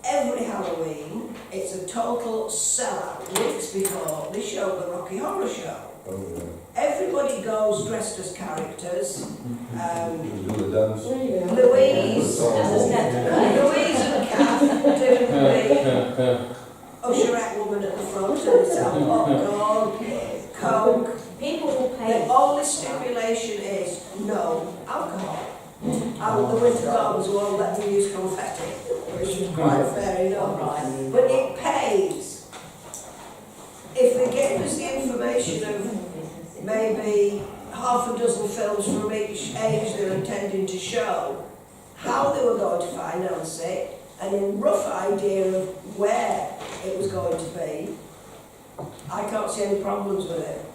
Every Halloween, it's a total sellout. Weeks before, they show the Rocky Horror Show. Oh, yeah. Everybody goes dressed as characters. Do the dance. Louise and Kath do the usherette woman at the front and sell popcorn, Coke. People will pay. The only stipulation is no alcohol. And the Winter Gardens won't let me use confetti, which is quite fair enough. But it pays. If they gave us the information of maybe half a dozen films from each age they're intending to show, how they were going to finance it, and a rough idea of where it was going to be, I can't see any problems with it.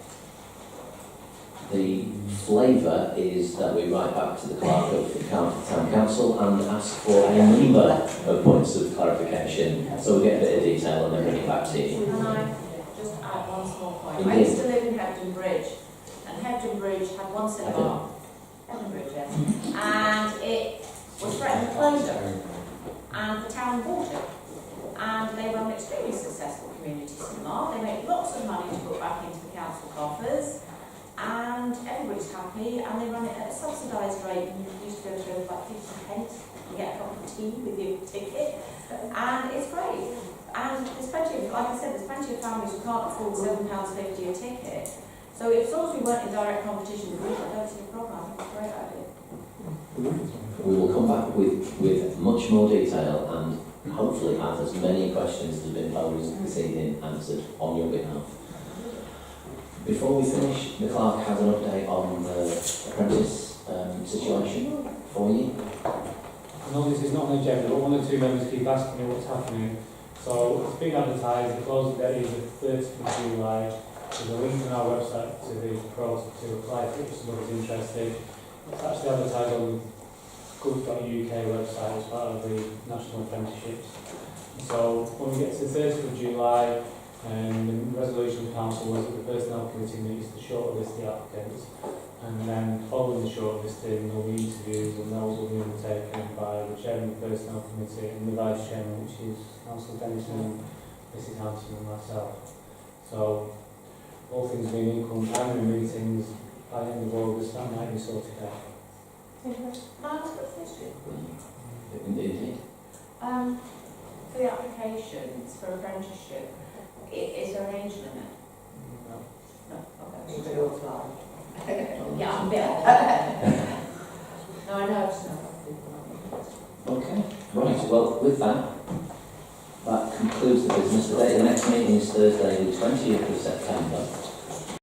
The flavour is that we write back to the clerk of the Town Council and ask for a number of points of clarification, so we get a bit of detail and then bring it back to you. Can I just add one small point? I Indeed. used to live in Hebden Bridge, and Hebden Bridge had one cinema. Hebden Bridge, yes. And it was threatened with closure, and the town bought it. And they run an extremely successful community cinema. They make lots of money to put back into the council coffers, and everybody's happy, and they run it at a subsidised rate. And you used to go through like 50 pence and get a cup of tea with your ticket, and it's great. And there's plenty of, like I said, there's plenty of families who can't afford £7.50 a ticket. So as long as we weren't in direct competition with people, I don't see a problem. I think it's a great idea. We will come back with much more detail and hopefully have as many questions as have been posed this evening answered on your behalf. Before we finish, the clerk has an update on the apprentice situation for you. No, this is not an agenda, but one or two members keep asking me what's happening. So it's been advertised, the closing date is the 30th of July. There's a link on our website to the process to apply for it if somebody's interested. It's actually advertised on the good.uk website as part of the national apprenticeships. So when we get to the 30th of July, the resolution of council was that the personnel committee meets to shortlist the applicants. And then following the shortlisting, there'll be interviews and those will be undertaken by the chairman of the personnel committee and the vice chairman, which is Councillor Dennison, Mrs Hanson and myself. So, all things being equal, primary meetings by the end of August, that might be sorted out. Can I ask a question? Indeed. For the applications for apprenticeship, is there an age limit? No. No, okay. Anybody else like? Yeah, I'm a bit. No, I know it's not. Okay, right, well, with that concludes the business. The date of the next meeting is Thursday, the 20th of September.